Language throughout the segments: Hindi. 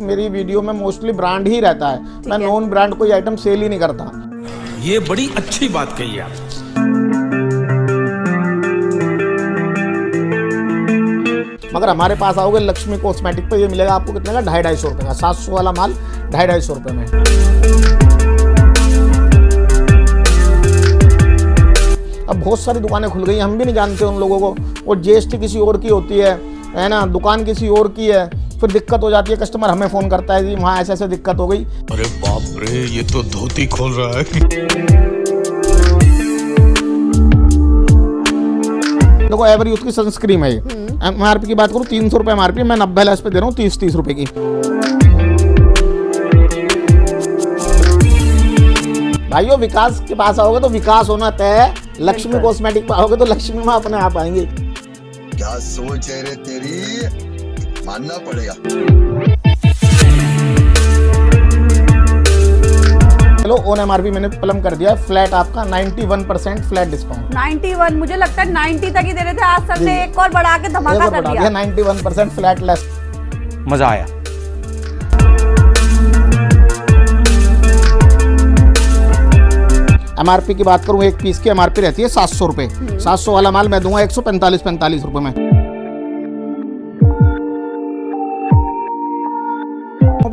मेरी वीडियो में मोस्टली ब्रांड ही रहता है, मैं नॉन ब्रांड कोई आइटम सेल ही नहीं करता। ये बड़ी अच्छी बात कही आप। मगर हमारे पास आओगे लक्ष्मी कॉस्मेटिक पे, ये मिलेगा आपको कितने का, 250-250 रुपये का। 700 वाला माल 250-250 रुपये में। अब बहुत सारी दुकानें खुल गई, हम भी नहीं जानते उन लोगों को, और जीएसटी किसी और की होती है ना, दुकान किसी और की है, फिर दिक्कत हो जाती है। कस्टमर हमें फ़ोन करता है जी वहाँ ऐसे ऐसे दिक्कत हो गई। अरे बाप रे, ये तो धोती खोल रहा है। देखो एवरी यूथ की सनस्क्रीन है, एमआरपी की बात करूँ 300 रुपये एमआरपी, मैं 90 लेस पे दे रहा हूँ 30-30 रुपये की। भाइयों विकास के पास आओगे तो विकास होना तय है, लक्ष्मी कॉस्मेटिक पे आओगे तो लक्ष्मी माँ अपने आप आएंगे। क्या सोच है रे तेरी, मानना पड़ेगा। चलो ऑन एमआरपी मैंने प्लम कर दिया फ्लैट, आपका 91% फ्लैट डिस्काउंट। 91, मुझे लगता है 90 तक ही दे रहे थे, आज सर ने एक और बढ़ा के धमाका कर दिया। 91% फ्लैट लेस। मजा आया। एमआरपी की बात करूँ, एक पीस की एमआरपी रहती है 700 रुपये, 700 वाला माल मैं दूंगा 145-45 रुपये में।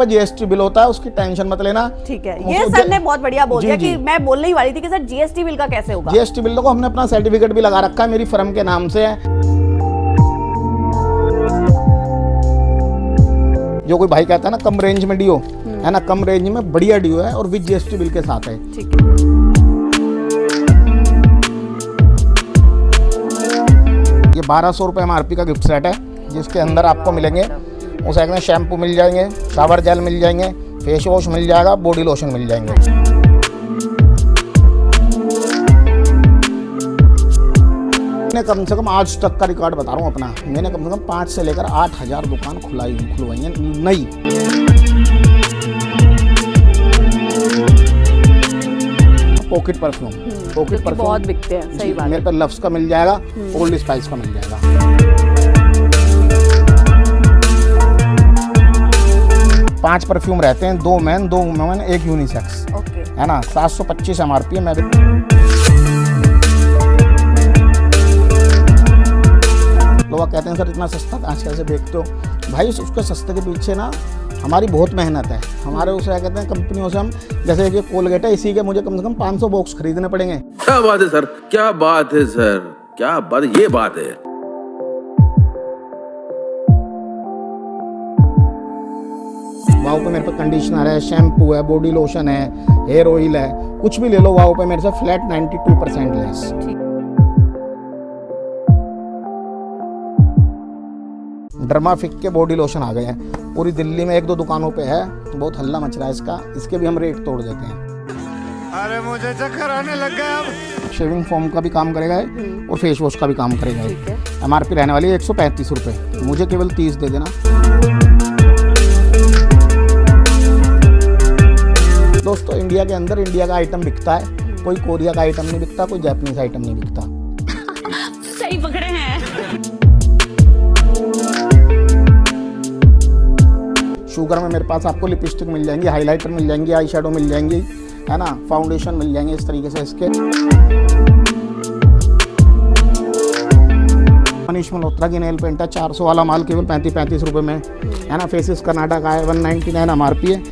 जीएसटी बिल होता है, उसकी टेंशन मत लेना। ठीक है, ये सर ने बहुत बढ़िया बोल दिया कि मैं बोलने ही वाली थी कि सर जीएसटी बिल का कैसे होगा। जीएसटी बिल को हमने अपना सर्टिफिकेट भी लगा रखा है, मेरी फर्म के नाम से है। जो कोई भाई कहता है ना कम रेंज में डियो है ना, कम रेंज में बढ़िया डियो है और विद जीएसटी बिल के साथ है। ठीक है, ये 1200 रुपये एमआरपी का गिफ्ट सेट है, जिसके अंदर आपको मिलेंगे उस एक में शैम्पू मिल जाएंगे, शावर जेल मिल जाएंगे, फेस वॉश मिल जाएगा, बॉडी लोशन मिल जाएंगे। मैंने कम से कम आज तक का रिकॉर्ड बता रहा हूँ अपना, मैंने कम से कम 5 से लेकर 8,000 दुकान खुलवाई है नई। पॉकेट परफ्यूम, पॉकेट परफ्यूम बहुत बिकते हैं, सही बात। मेरे पे लव्स का मिल जाएगा, ओल्ड स्पाइस का मिल जाएगा। 5 परफ्यूम रहते हैं, 2 मैन 2 वुमेन 1 यूनिसेक्स, है ना। 725 एमआरपी है। मैं लोग कहते हैं सर इतना सस्ता आज कैसे बेचते हो, भाई उसके सस्ते के पीछे ना हमारी बहुत मेहनत है। हमारे उसे कहते हैं कंपनियों से हम, जैसे कि कोलगेट है, इसी के मुझे कम से कम 500 बॉक्स खरीदने पड़ेंगे। क्या बात है सर, क्या बात है सर, क्या बात, ये बात है। वाओ पे मेरे पे कंडीशनर है, शैम्पू है, बॉडी लोशन है, हेयर ऑयल है, कुछ भी ले लो वाओ पे मेरे से फ्लैट 92% लेस। डर्माफिक के बॉडी लोशन आ गए हैं, पूरी दिल्ली में 1-2 दुकानों पे है, बहुत हल्ला मच रहा है इसका, इसके भी हम रेट तोड़ देते हैं। अरे मुझे चक्कर आने लग गया अब। शेविंग फोम का भी काम करेगा और फेस वॉश का भी काम करेगा। एमआरपी रहने वाली है 135 रुपये, मुझे केवल 30 दे देना। दोस्तों इंडिया के अंदर इंडिया का आइटम बिकता है, कोई कोरिया का आइटम नहीं बिकता, कोई जापानीज आइटम नहीं बिकता। सही पकड़े हैं। शुगर में मेरे पास आपको लिपस्टिक मिल जाएंगी, हाइलाइटर मिल जाएंगी, आई शेडो मिल जाएंगी, है ना, फाउंडेशन मिल जाएंगे इस तरीके से इसके। मनीष मल्होत्रा की नेल पेंट है, 400 वाला माल केवल 35-35 रुपये में, है ना। फेसिस कर्नाटक का है, 199 एमआरपी है।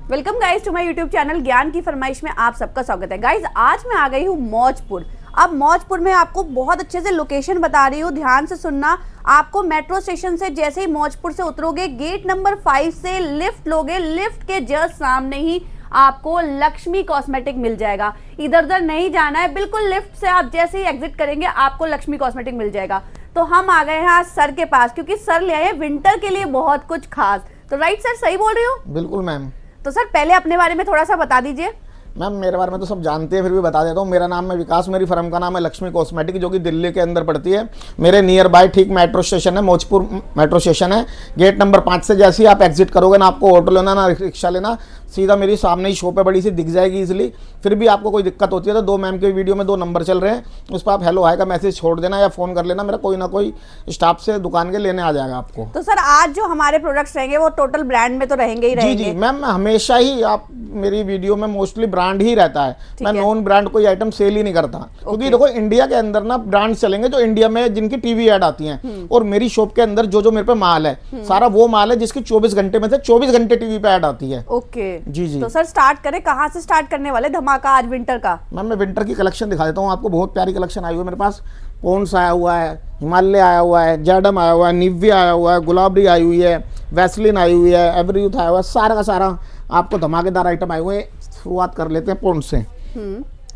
Welcome guys to my YouTube channel Gyan ki फरमाइश में आप सबका स्वागत है। गाइस आज मैं आ गई हूँ मौजपुर। अब मौजपुर में आपको बहुत अच्छे से लोकेशन बता रही हूँ, ध्यान से सुनना। आपको मेट्रो स्टेशन से जैसे ही मौजपुर से उतरोगे, गेट नंबर 5 से लिफ्ट लोगे, लिफ्ट के जस्ट सामने ही आपको लक्ष्मी कॉस्मेटिक मिल जाएगा। इधर उधर नहीं जाना है, बिल्कुल लिफ्ट से आप जैसे ही एग्जिट करेंगे आपको लक्ष्मी कॉस्मेटिक मिल जाएगा। तो हम आ गए हैं आज सर के पास, क्योंकि सर ले आए विंटर के लिए बहुत कुछ खास। तो राइट सर, सही बोल रही हो? बिल्कुल मैम। तो सर पहले अपने बारे में थोड़ा सा बता दीजिए। मैम मेरे बारे में तो सब जानते हैं, फिर भी बता देता हूँ। मेरा नाम है विकास, मेरी फर्म का नाम है लक्ष्मी कॉस्मेटिक, जो कि दिल्ली के अंदर पड़ती है। मेरे नियर बाय ठीक मेट्रो स्टेशन है, मौजपुर मेट्रो स्टेशन है। गेट नंबर 5 से जैसे ही आप एग्जिट करोगे ना, आपको ऑटो लेना ना रिक्शा लेना, सीधा मेरी सामने ही शॉप है, बड़ी सी दिख जाएगी इजीली। फिर भी आपको कोई दिक्कत होती है तो 2 मैम के वीडियो में 2 नंबर चल रहे हैं, उस पर आप हेलो हाय का मैसेज छोड़ देना या फ़ोन कर लेना, मेरा कोई ना कोई स्टाफ से दुकान के लेने आ जाएगा आपको। तो सर आज जो हमारे प्रोडक्ट्स रहेंगे वो टोटल ब्रांड में तो रहेंगे ही जी रहेंगे। जी मैम, हमेशा ही आप मेरी वीडियो में मोस्टली ब्रांड ही रहता है। मैं नॉन ब्रांड कोई आइटम सेल ही नहीं करता, क्योंकि देखो इंडिया के अंदर ना ब्रांड चलेंगे जो इंडिया में जिनकी टीवी ऐड आती हैं, और मेरी शॉप के अंदर जो जो मेरे पे माल है सारा वो माल है जिसकी 24 घंटे में से 24 घंटे टीवी पे ऐड आती है। ओके जी जी। तो सर स्टार्ट करें, कहाँ से स्टार्ट करने वाले धमाका आज विंटर का? मैम मैं विंटर की कलेक्शन दिखा देता हूँ आपको। बहुत प्यारी कलेक्शन आई हुई है मेरे पास। पॉन्ड्स आया हुआ है, हिमालय आया हुआ है, जैडम आया हुआ है, निविया आया हुआ है, गुलाबरी आई हुई है, वैसलिन आई हुई है, एवरीयूथ आया हुआ है, सारा का सारा आपको धमाकेदार आइटम आए हुए हैं। शुरुआत कर लेते हैं पॉन्ड्स से।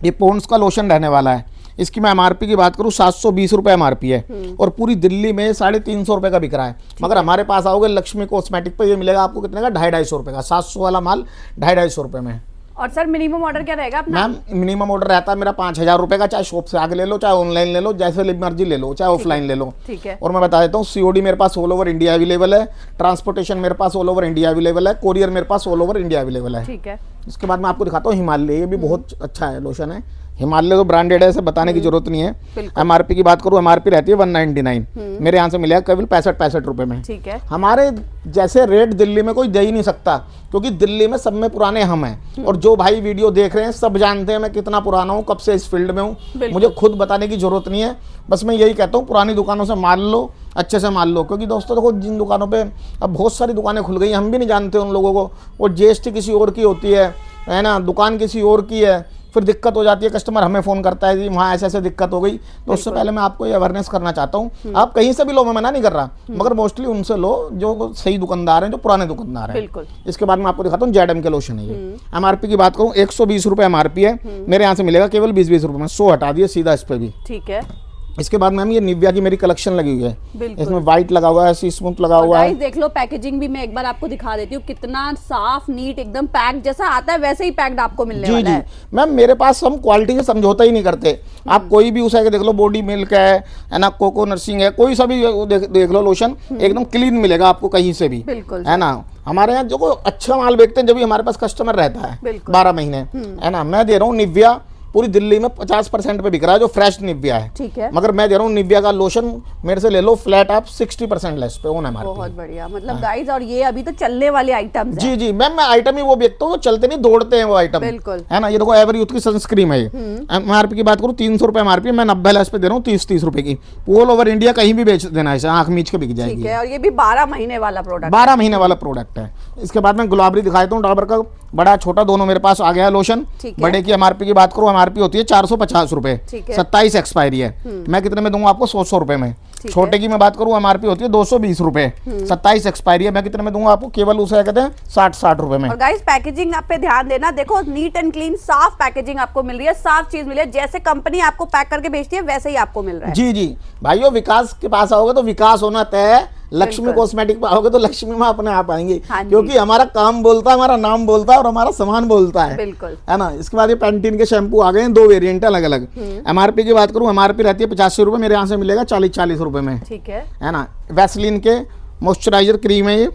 ये पॉन्ड्स का लोशन रहने वाला है। इसकी मैं एमआरपी की बात करूँ 720 रुपये एमआरपी है, और पूरी दिल्ली में 350 रुपये का बिक रहा है। मगर हमारे पास आओगे लक्ष्मी कॉस्मेटिक पे, ये मिलेगा आपको कितने का, 250 रुपये का। 700 वाला माल 250 रुपये में। और सर मिनिमम ऑर्डर क्या रहेगा अपना? मैम मिनिमम ऑर्डर रहता है मेरा 5000 रुपये का, चाहे शॉप से आगे ले लो, चाहे ऑनलाइन ले लो, जैसे मर्जी ले लो, चाहे ऑफलाइन ले लो। ठीक है। और मैं बता देता हूँ सीओडी मेरे पास ऑल ओवर इंडिया अवेलेबल है, ट्रांसपोर्टेशन मेरे पास ऑल ओवर इंडिया अवेलेबल है, कोरियर मेरे पास ऑल ओवर इंडिया अवेलेबल है। ठीक है। इसके बाद मैं आपको दिखाता हूँ हिमालय। ये भी बहुत अच्छा है लोशन है। हिमालय तो ब्रांडेड है, इसे बताने की जरूरत नहीं है। एमआरपी की बात करूँ, एमआरपी रहती है 199, मेरे यहाँ से मिलेगा केवल 65 रुपये में। ठीक है। हमारे जैसे रेट दिल्ली में कोई दे ही नहीं सकता, क्योंकि दिल्ली में सब में पुराने हम हैं। और जो भाई वीडियो देख रहे हैं सब जानते हैं मैं कितना पुराना हूँ, कब से इस फील्ड में हूँ, मुझे खुद बताने की जरूरत नहीं है। बस मैं यही कहता हूँ पुरानी दुकानों से माल लो, अच्छे से माल लो। क्योंकि दोस्तों देखो जिन दुकानों पे अब बहुत सारी दुकानें खुल गई, हम भी नहीं जानते उन लोगों को, और जीएसटी किसी और की होती है ना, दुकान किसी और की है, फिर दिक्कत हो जाती है। कस्टमर हमें फ़ोन करता है जी वहाँ ऐसे ऐसे दिक्कत हो गई। तो उससे पहले मैं आपको ये अवेयरनेस करना चाहता हूँ, आप कहीं से भी लो, मैं मना नहीं कर रहा, मगर मोस्टली उनसे लो जो सही दुकानदार हैं, जो पुराने दुकानदार हैं। बिल्कुल। इसके बाद मैं आपको दिखाता हूँ जैडम के लोशन है ये। एमआरपी की बात करूँ 120 रुपये एमआरपी है, मेरे यहाँ से मिलेगा केवल 20 रुपये में। 100 हटा दिए सीधा इस पर भी। ठीक है। इसके बाद मैम ये निविया की मेरी कलेक्शन लगी हुई है, बिल्कुल। इसमें व्हाइट लगा हुआ है, सी स्मूथ लगा हुआ है। गाइस देख लो, पैकेजिंग भी मैं एक बार आपको दिखा देती हूँ, कितना साफ नीट एकदम पैक जैसा आता है वैसे ही पैक्ड आपको मिलने जी वाला जी है। मैम मेरे पास हम क्वालिटी से समझौता ही नहीं करते। आप कोई भी उसे देख लो, बॉडी मिल्क है ना, कोको नर्सिंग है, कोई सा भी देख लो लोशन, एकदम क्लीन मिलेगा आपको कहीं से भी, बिल्कुल है ना। हमारे यहाँ जो अच्छा माल बेचते हैं जब भी हमारे पास कस्टमर रहता है 12 महीने, है ना। मैं दे रहा हूँ निविया पूरी दिल्ली में 50% पे बिक रहा है, जो फ्रेश निविया है। ठीक है। मगर मैं दे रहा हूँ निविया का लोशन मेरे से ले लो फ्लैट आप 60% लेस पे ओन एमआरपी। बहुत बढ़िया, मतलब गाइस, और ये अभी तो चलने वाले आइटम्स हैं। जी जी मैम, मैं आइटम ही वो बेचता हूँ, चलते नहीं दौड़ते हैं वो आइटम, बिल्कुल, है ना। ये देखो एवरीयूथ की सनस्क्रीन है। एमआरपी की बात करूँ 300 रुपये एमआरपी, मैं 90 लेस पे दे रहा हूँ 30 रुपए की। ऑल ओवर इंडिया कहीं भी बेच देना है, आंख मीच के बिक जाएगी। ठीक है। और ये भी 12 महीने वाला प्रोडक्ट, 12 महीने वाला प्रोडक्ट है। इसके बाद मैं गुलाबरी दिखा देता हूँ, डाबर का बड़ा छोटा दोनों मेरे पास आ गया है लोशन। बड़े की एमआरपी की बात करूँ, एमआरपी होती है 450 रुपए, 27 एक्सपायरी है। मैं कितने में दूंगा आपको, 100 रुपए में। छोटे की मैं बात करूँ एमआरपी होती है 220 रुपए, 27 एक्सपायरी है। मैं कितने में दूंगा आपको, केवल उसे कहते हैं 60 रुपए में। और गाइस पैकेजिंग आप पे ध्यान देना, देखो नीट एंड क्लीन साफ पैकेजिंग आपको मिल रही है, साफ चीज मिल रही है, जैसे कंपनी आपको पैक करके भेजती है वैसे ही आपको मिल रहा है। जी जी भाइयों, विकास के पास आओगे तो विकास होना तय है, लक्ष्मी कॉस्मेटिक पे आओगे तो लक्ष्मी में अपने आप आएंगे। क्योंकि हमारा काम बोलता है, हमारा नाम बोलता है और हमारा सामान बोलता है, बिल्कुल, है ना। इसके बाद ये पैंटीन के शैम्पू आ गए हैं, 2 वेरिएंट अलग अलग। एमआरपी की बात करूँ, एमआरपी रहती है 85 रुपए, मेरे यहाँ से मिलेगा 40 रुपए में। ठीक है ना। वैसलीन के मॉइस्चराइजर क्रीम है ये,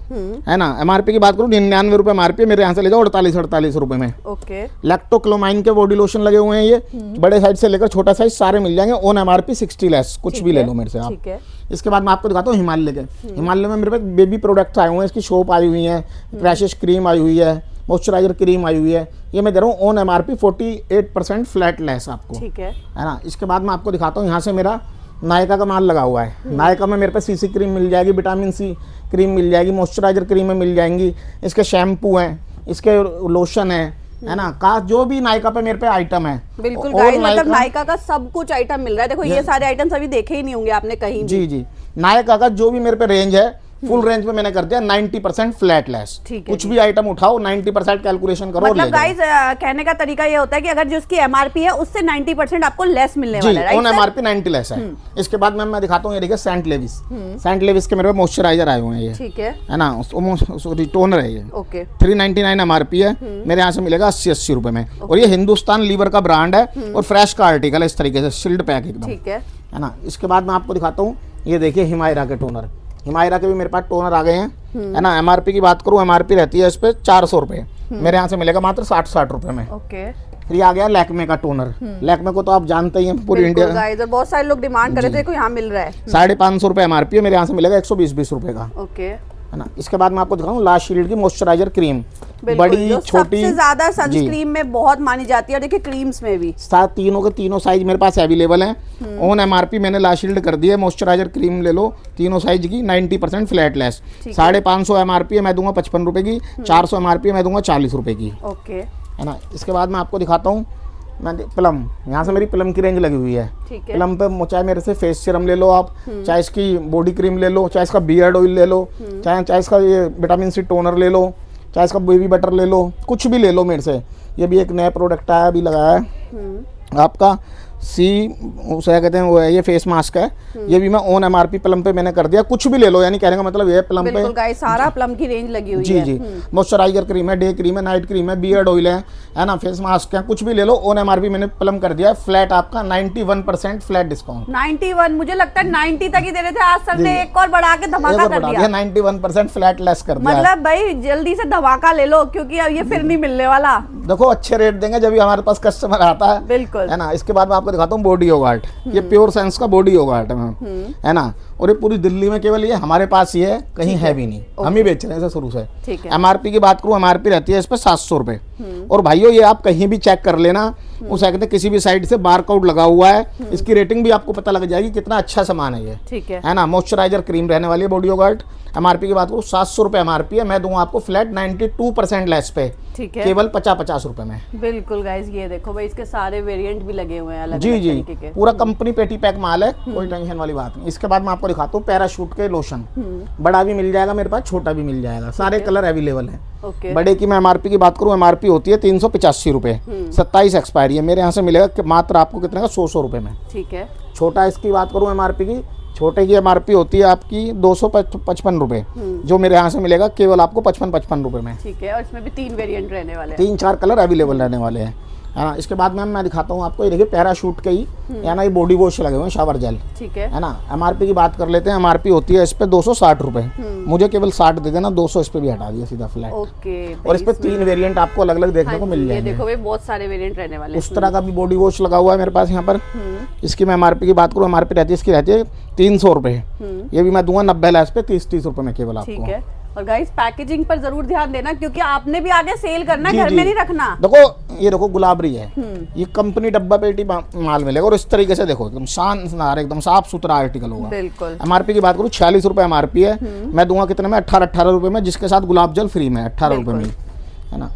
है ना। एमआरपी की बात करूँ 99 रुपए एमआरपी, मेरे यहाँ से ले जाओ 48 रुपए में। ओके। लैक्टोक्लोमाइन के बॉडी लोशन लगे हुए हैं, ये बड़े साइज से लेकर छोटा साइज सारे मिल जाएंगे। ऑन एमआरपी 60 लेस, कुछ भी ले लो मेरे से आप। ठीक है। इसके बाद मैं आपको दिखाता हूँ हिमालय के। हिमालय में मेरे पास बेबी प्रोडक्ट्स आए हुए हैं, इसकी शॉप आई हुई है, क्रैशेस क्रीम आई हुई है, मॉइस्चराइजर क्रीम आई हुई है। ये मैं दे रहा हूँ ऑन एमआरपी 48% फ्लैट लेस आपको, ठीक है ना। इसके बाद मैं आपको दिखाता हूँ, यहाँ से मेरा नायका का माल लगा हुआ है। नायका में मेरे पे सीसी क्रीम मिल जाएगी, विटामिन सी क्रीम मिल जाएगी, मॉइस्चराइजर क्रीमें मिल जाएंगी, इसके शैम्पू हैं, इसके लोशन है ना। का जो भी नायका पे मेरे पे आइटम है, बिल्कुल गाइस, मतलब नायका का सब कुछ आइटम मिल रहा है। देखो ये सारे आइटम्स अभी देखे ही नहीं होंगे आपने कहीं भी। जी जी, नायका का जो भी मेरे पे रेंज है फुल रेंज में मैंने कर दिया 90% फ्लैट लेस। ठीक है कुछ भी आइटम उठाओ 90% कैलकुलेशन करो और ले मतलब जाओ। गाइस कहने का तरीका ये होता है कि अगर जो उसकी एमआरपी है उससे 90% आपको लेस मिलने जी, वाला है, ऑन राइट एमआरपी 90 लेस है। इसके बाद मैं दिखाता हूँ, ये देखिए सेंट लेविस। सेंट लेविस के मेरे पे मॉइस्चराइजर आए हुए हैं ये, ठीक है है ना, टोनर है ये। ओके 399 एमआरपी है, मेरे यहाँ से मिलेगा 80-80 रुपए में। और ये हिंदुस्तान लीवर का ब्रांड है और फ्रेश का आर्टिकल है, इस तरीके से शील्ड पैक एकदम, ठीक है है ना। इसके बाद मैं आपको दिखाता हूँ, ये देखिए हिमायरा के टोनर। हिमायरा के भी मेरे पास टोनर आ गए हैं, है ना। एमआरपी की बात करूँ, एमआरपी रहती है इस पे 400 रुपये, मेरे यहाँ से मिलेगा मात्र 60 रुपए में। ओके फिर ये आ गया लैक्मे का टोनर। लैक्मे को तो आप जानते ही हैं, पूरी इंडिया। गाइस और बहुत सारे लोग डिमांड कर रहे थे, देखो यहाँ मिल रहा है 550 रुपये एमआरपी है, मेरे यहाँ से मिलेगा 120 रुपए का, ओके है ना। इसके बाद मैं आपको दिखाऊँ लास्ट शील्ड की मॉइस्चराइजर क्रीम, बड़ी जो छोटी। सबसे ज्यादा जी। सनस्क्रीन में बहुत मानी जाती है और देखिए क्रीम्स में भी साथ तीनों के तीनों साइज मेरे पास अवेलेबल हैं। ऑन एमआरपी मैंने लास्ट शील्ड कर दी है, मॉइस्चराइजर क्रीम ले लो तीनों साइज की 90% फ्लैट लेस। 550 एमआरपी है, मैं दूंगा 55 रुपए की। 400 एमआरपी है, मैं दूंगा 40 रुपए की, ओके है ना। इसके बाद मैं आपको दिखाता हूँ, मैं प्लम, यहाँ से मेरी प्लम की रेंज लगी हुई है। ठीक है प्लम पे चाहे मेरे से फेस सीरम ले लो आप, चाहे इसकी बॉडी क्रीम ले लो, चाहे इसका बियर्ड ऑयल ले लो, चाहे इसका ये विटामिन सी टोनर ले लो, चाहे इसका बेबी बटर ले लो, कुछ भी ले लो मेरे से। ये भी एक नया प्रोडक्ट आया, अभी लगाया है आपका सी, उसे क्या कहते हैं, वो है ये फेस मास्क है। ये भी मैं ऑन एमआरपी प्लम पे मैंने कर दिया, कुछ भी ले लो, यानी कहने का मतलब ये प्लम पे। बिल्कुल गाइस सारा प्लम की रेंज लगी हुई जी है। जी, मॉइस्चराइजर क्रीम है, डे क्रीम है, नाइट क्रीम है, बियर्ड ऑयल है ना, फेस मास्क है, कुछ भी ले लो। ऑन एमआरपी मैंने प्लम कर दिया है फ्लैट, आपका 91% फ्लैट डिस्काउंट। 91, मुझे लगता है 90 तक ही दे रहे थे, आज सर ने एक और बढ़ा के धमाका कर दिया। 91% फ्लैट लेस कर दिया है। मतलब भाई जल्दी से धमाका ले लो, क्योंकि अब ये फिर नहीं मिलने वाला। देखो अच्छे रेट देंगे जब भी हमारे पास कस्टमर आता है, बिल्कुल है ना। इसके बाद मैं आपको दिखाता हूँ बॉडी योगार्ट। ये प्योर साइंस का बॉडी योगार्ट है ना। और ये पूरी दिल्ली में केवल ये हमारे पास ही है, कहीं है भी नहीं, हम ही बेच रहे हैं शुरू से। ठीक है एमआरपी की बात करूँ, एमआरपी रहती है इस पर 700 रुपये। और भाइयों ये आप कहीं भी चेक कर लेना, उसे कहते हैं किसी भी साइड से बारकोड लगा हुआ है, इसकी रेटिंग भी आपको पता लग जाएगी कितना अच्छा सामान है ये, ठीक है ना। मॉइस्चराइजर क्रीम रहने वाली है बॉडी योगार्ट। एमआरपी की बात करूँ 700 रुपये एमआरपी है, मैं दूंगा आपको फ्लैट 92% लेस पे, ठीक है केवल 50-50 रुपए में। बिल्कुल गाइस ये देखो भाई, इसके सारे वेरिएंट भी लगे हुए हैं अलग जी अलग जी, तरीके के। पूरा कंपनी पेटी पैक माल है, कोई टेंशन वाली बात नहीं। इसके बाद मैं आपको दिखाता हूँ पैराशूट के लोशन, बड़ा भी मिल जाएगा मेरे पास, छोटा भी मिल जाएगा, सारे कलर अवेलेबल है। ओके बड़े की मैं एमआरपी की बात करूँ, एमआरपी होती है 385 रुपये, 27 एक्सपायरी है, मेरे यहाँ से मिलेगा मात्र आपको कितने का, 100 रुपये में। ठीक है छोटा इसकी बात करूँ एमआरपी की, छोटे की एमआरपी होती है आपकी 255 रुपये, जो मेरे यहाँ से मिलेगा केवल आपको 55 रुपये में। ठीक है, और इसमें भी 3 वेरिएंट रहने वाले हैं। 3-4 कलर अवेलेबल रहने वाले हैं, है ना। इसके बाद मैं दिखाता हूँ आपको, ये देखिए पैराशूट के ही, है ना, ये बॉडी वॉश लगे हुए हैं, शावर जेल, ठीक है है ना। एमआरपी की बात कर लेते हैं, एमआरपी होती है इस पे 260 रुपये, मुझे केवल 60 दे देना, 200 इस पे भी हटा दिया सीधा फ्लैट। ओके और इस पे 3 वेरिएंट आपको अलग अलग देखने को मिल ये जाएंगे। देखो भाई बहुत सारे वेरिएंट रहने वाले हैं। उस तरह का भी बॉडी वॉश लगा हुआ है मेरे पास यहाँ पर। इसकी मैं एमआरपी की बात करूँ, एमआरपी रहती है इसकी रहती है 300 रुपये, ये भी मैं दूंगा 90 लेस पे 30 रुपये में केवल ठीक आपको। है, और गाइस पैकेजिंग पर जरूर ध्यान देना, क्योंकि आपने भी आगे सेल करना, जी, घर जी। में नहीं रखना। देखो ये देखो गुलाबरी है, ये कंपनी डब्बा पेटी माल मिलेगा, और इस तरीके से देखो एकदम शानदार, एकदम साफ सुथरा आर्टिकल होगा। बिल्कुल एमआरपी की बात करूँ 46 रुपये एमआरपी है, मैं दूंगा कितने में, 18 रुपये में, जिसके साथ गुलाब जल फ्री में 18 रुपये में, है ना।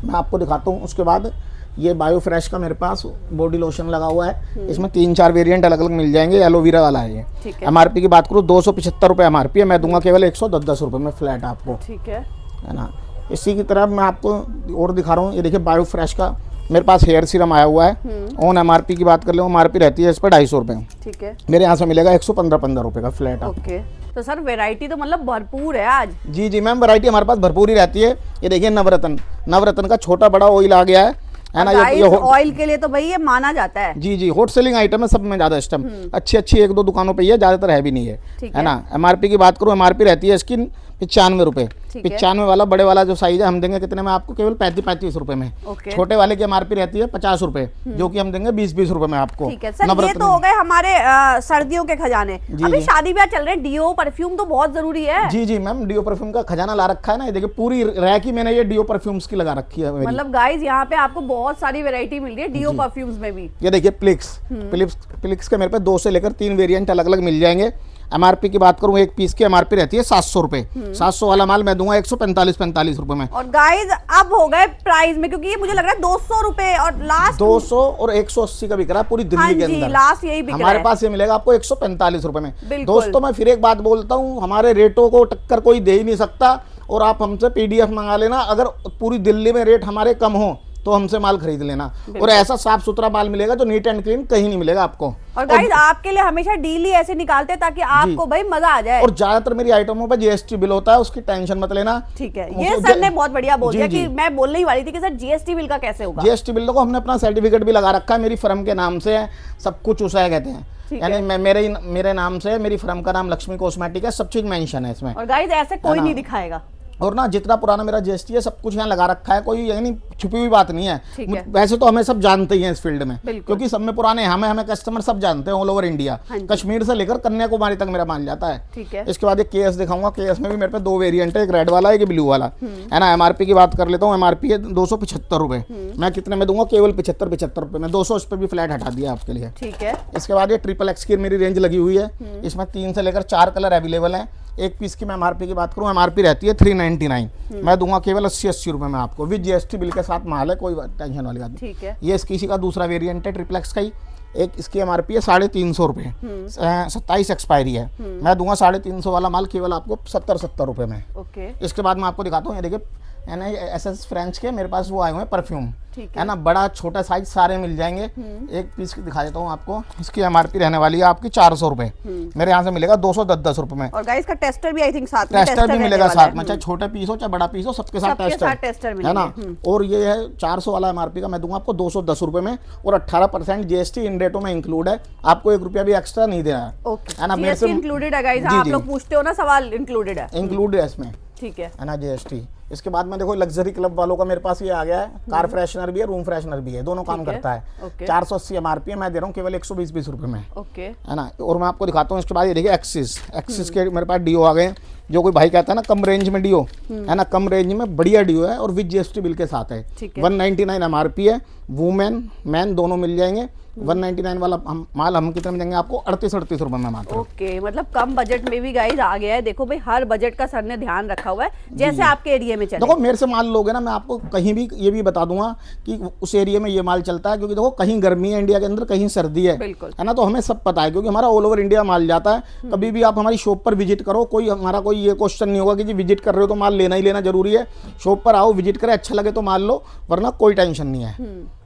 मैं आपको दिखाता हूँ उसके बाद, ये बायो फ्रेश का मेरे पास बॉडी लोशन लगा हुआ है, इसमें 3-4 वेरिएंट अलग अलग मिल जाएंगे, एलोवेरा वाला है ये। ठीक है एमआरपी की बात करूँ 275 रुपये एमआरपी है, मैं दूंगा केवल 110 रुपये में फ्लैट आपको, ठीक है है ना। इसी की तरह मैं आपको और दिखा रहा हूँ, ये देखिए बायो फ्रेश का मेरे पास हेयर सीरम आया हुआ है। ऑन एमआरपी की बात कर लो, एमआरपी रहती है इस पर 250 रुपये, ठीक है मेरे यहाँ से मिलेगा 115 रुपये का फ्लैट आपको। ओके, तो सर वैरायटी तो मतलब भरपूर है आज। जी जी मैम, वैरायटी हमारे पास भरपूर ही रहती है। ये देखिए नवरत्न का छोटा बड़ा ऑयल आ गया है ना। ये ऑयल के लिए तो भाई ये माना जाता है। जी जी, हॉट सेलिंग आइटम है, सब में ज़्यादा इस टाइम अच्छी 1-2 दुकानों पे ही है, ज़्यादातर है भी नहीं है, ठीक है ना। एमआरपी की बात करूँ, एमआरपी रहती है इसकी 95 रुपये, ठीक है। 95 वाला बड़े वाला जो साइज है हम देंगे कितने में आपको, केवल 35 रुपये में। ओके। छोटे वाले की एमआरपी रहती है 50 रुपये, जो कि हम देंगे 20 रुपये में आपको। ठीक है सर, ये तो हो गए हमारे सर्दियों के खजाने। जी, अभी जी। शादी ब्याह चल रहे हैं, डीओ परफ्यूम तो बहुत जरूरी है। जी जी मैम, डीओ परफ्यूम का खजाना ला रखा है ना, ये देखिए पूरी रैक ही मैंने ये डीओ परफ्यूम्स की लगा रखी है मेरी। मतलब गाइस यहाँ पे आपको बहुत सारी वैरायटी मिल रही है डीओ परफ्यूम्स में भी। ये देखिए प्लिक्स के मेरे पे 2 से लेकर 3 वेरिएंट अलग अलग मिल जाएंगे। एमआरपी की बात करूँ, एक पीस की एमआरपी रहती है 700 रुपए। 700 वाला माल मैं दूंगा 145 रुपए में। और गाइज अब हो गए प्राइस में, क्योंकि ये मुझे लग रहा है 200 रुपए और लास्ट 200 और 180 का बिक रहा है पूरी दिल्ली हाँ के जी, अंदर। लास्ट यही बिक रहा हमारे है। पास ये मिलेगा आपको 145 रुपए में। बिल्कुल। दोस्तों मैं फिर एक बात बोलता हूँ, हमारे रेटों को टक्कर कोई दे ही नहीं सकता। और आप हमसे पीडीएफ मंगा लेना, अगर पूरी दिल्ली में रेट हमारे कम हो तो हमसे माल खरीद लेना। और ऐसा साफ सुथरा माल मिलेगा जो नीट एंड क्लीन कहीं नहीं मिलेगा आपको। और गाइस आपके लिए हमेशा डील ही ऐसे निकालते हैं ताकि आपको भाई मजा आ जाए। और ज्यादातर मेरी आइटमों पर जीएसटी बिल होता है, उसकी टेंशन मत लेना। ठीक है, ये सर ने बहुत बढ़िया बोल दिया कि मैं बोलने ही वाली थी कि सर जीएसटी बिल का कैसे होगा। जीएसटी बिल को हमने अपना सर्टिफिकेट भी लगा रखा है, मेरी फर्म के नाम से है, सब कुछ उसे कहते हैं, यानी मैं मेरे नाम से, मेरी फर्म का नाम लक्ष्मी कॉस्मेटिक है, सब चीज मेंशन है इसमें। और गाइस ऐसे कोई नहीं दिखाएगा। और ना जितना पुराना मेरा जीएसटी है सब कुछ यहाँ लगा रखा है, कोई यानी छुपी हुई बात नहीं है। ठीक है। वैसे तो हमें सब जानते ही हैं इस फील्ड में, बिल्कुल। क्योंकि सब में पुराने हमें कस्टमर सब जानते हैं ऑल ओवर इंडिया। हाँ जी। कश्मीर से लेकर कन्याकुमारी तक मेरा माल जाता है। ठीक है। इसके बाद ये केएस दिखाऊंगा, केएस में भी मेरे पे 2 वेरिएंट है, एक रेड वाला एक ब्लू वाला है ना। एमआरपी की बात कर लेता हूँ, एमआरपी है 275 रुपए, मैं कितने में दूंगा, केवल 75 रुपए में। 200 उस पर भी फ्लैट हटा दिया आपके लिए। ठीक है। इसके बाद ये ट्रिपल एक्स की मेरी रेंज लगी हुई है, इसमें 3 से लेकर 4 कलर अवेलेबल हैं। एक पीस की मैं एमआरपी की बात करूं, एमआरपी रहती है 399, मैं दूंगा केवल 80 रुपए में आपको, विद जीएसटी बिल के साथ माल है, कोई टेंशन वाली बात नहीं। ठीक है। ये इसी का दूसरा वेरिएंट है ट्रिपल एक्स का ही। एक इसकी एमआरपी है 350 रुपए, 27 एक्सपायरी है, मैं दूंगा 350 वाला माल केवल आपको 70 रुपए में। ओके। इसके बाद मैं आपको दिखाता हूँ, ये देखिए एसएस फ्रेंच के मेरे पास वो आए हुए हैं परफ्यूम, ठीक है ना, बड़ा छोटा साइज सारे मिल जाएंगे। एक पीस दिखा देता हूँ आपको, इसकी एमआरपी रहने वाली है आपकी 400 रुपए, मेरे यहाँ से मिलेगा 210 रुपए में। और गाइस का टेस्टर भी आई थिंक साथ में टेस्टर भी रहने मिलेगा वाला साथ है। में, चाहे छोटा पीस हो चाहे बड़ा पीस हो, सबके साथ सबके साथ टेस्टर टेस्टर है ना। और ये है 400 वाला एमआरपी का, मैं दूंगा आपको 210 रुपए में, और 18% जीएसटी इन रेटों में इंक्लूड है, आपको 1 रुपया भी एक्स्ट्रा नहीं देना है। ओके, है ना, मेरे जीएसटी से इंक्लूडेड है गाइस, जी, आप जी। लोग पूछते हो ना सवाल, इंक्लूडेड है। इंक्लूड है इसमें, ठीक है। है ना, जीएसटी। इसके बाद में देखो लग्जरी क्लब वालों का मेरे पास ये आ गया है, कार फ्रेशनर भी है, रूम फ्रेशनर भी है, दोनों काम ठीक है। करता है। ओके। 480 एमआरपी है, मैं दे रहा हूँ केवल 120 रुपए में, ओके। है ना। और मैं आपको दिखाता हूँ इसके बाद, ये देखिए एक्सिस के मेरे पास डीओ आ गए हैं, जो कोई भाई कहता है ना कम रेंज में डीओ, है ना, कम रेंज में बढ़िया डीओ है और विद जीएसटी बिल के साथ है। ठीक है। 199 एमआरपी है, वुमेन मैन दोनों मिल जाएंगे। 199 वाला माल हम कितने में देंगे आपको, 38 रुपए में मात्र। ओके, मतलब कम बजट में भी गाइस आ गया है। देखो भाई हर बजट का सर ने ध्यान रखा हुआ है, जैसे आपके एरिया में चले। देखो मेरे से माल लोगे ना, मैं आपको कहीं भी ये भी बता दूंगा कि उस एरिया में ये माल चलता है, क्योंकि देखो कहीं गर्मी है इंडिया के अंदर, कहीं सर्दी है, बिल्कुल। है ना, तो हमें सब पता है, क्योंकि हमारा ऑल ओवर इंडिया माल जाता है। कभी भी आप हमारी शॉप पर विजिट करो, कोई हमारा कोई ये क्वेश्चन नहीं होगा कि जी विजिट कर रहे हो तो माल लेना ही लेना जरूरी है। शॉप पर आओ, विजिट करें, अच्छा लगे तो माल लो, वरना कोई टेंशन नहीं है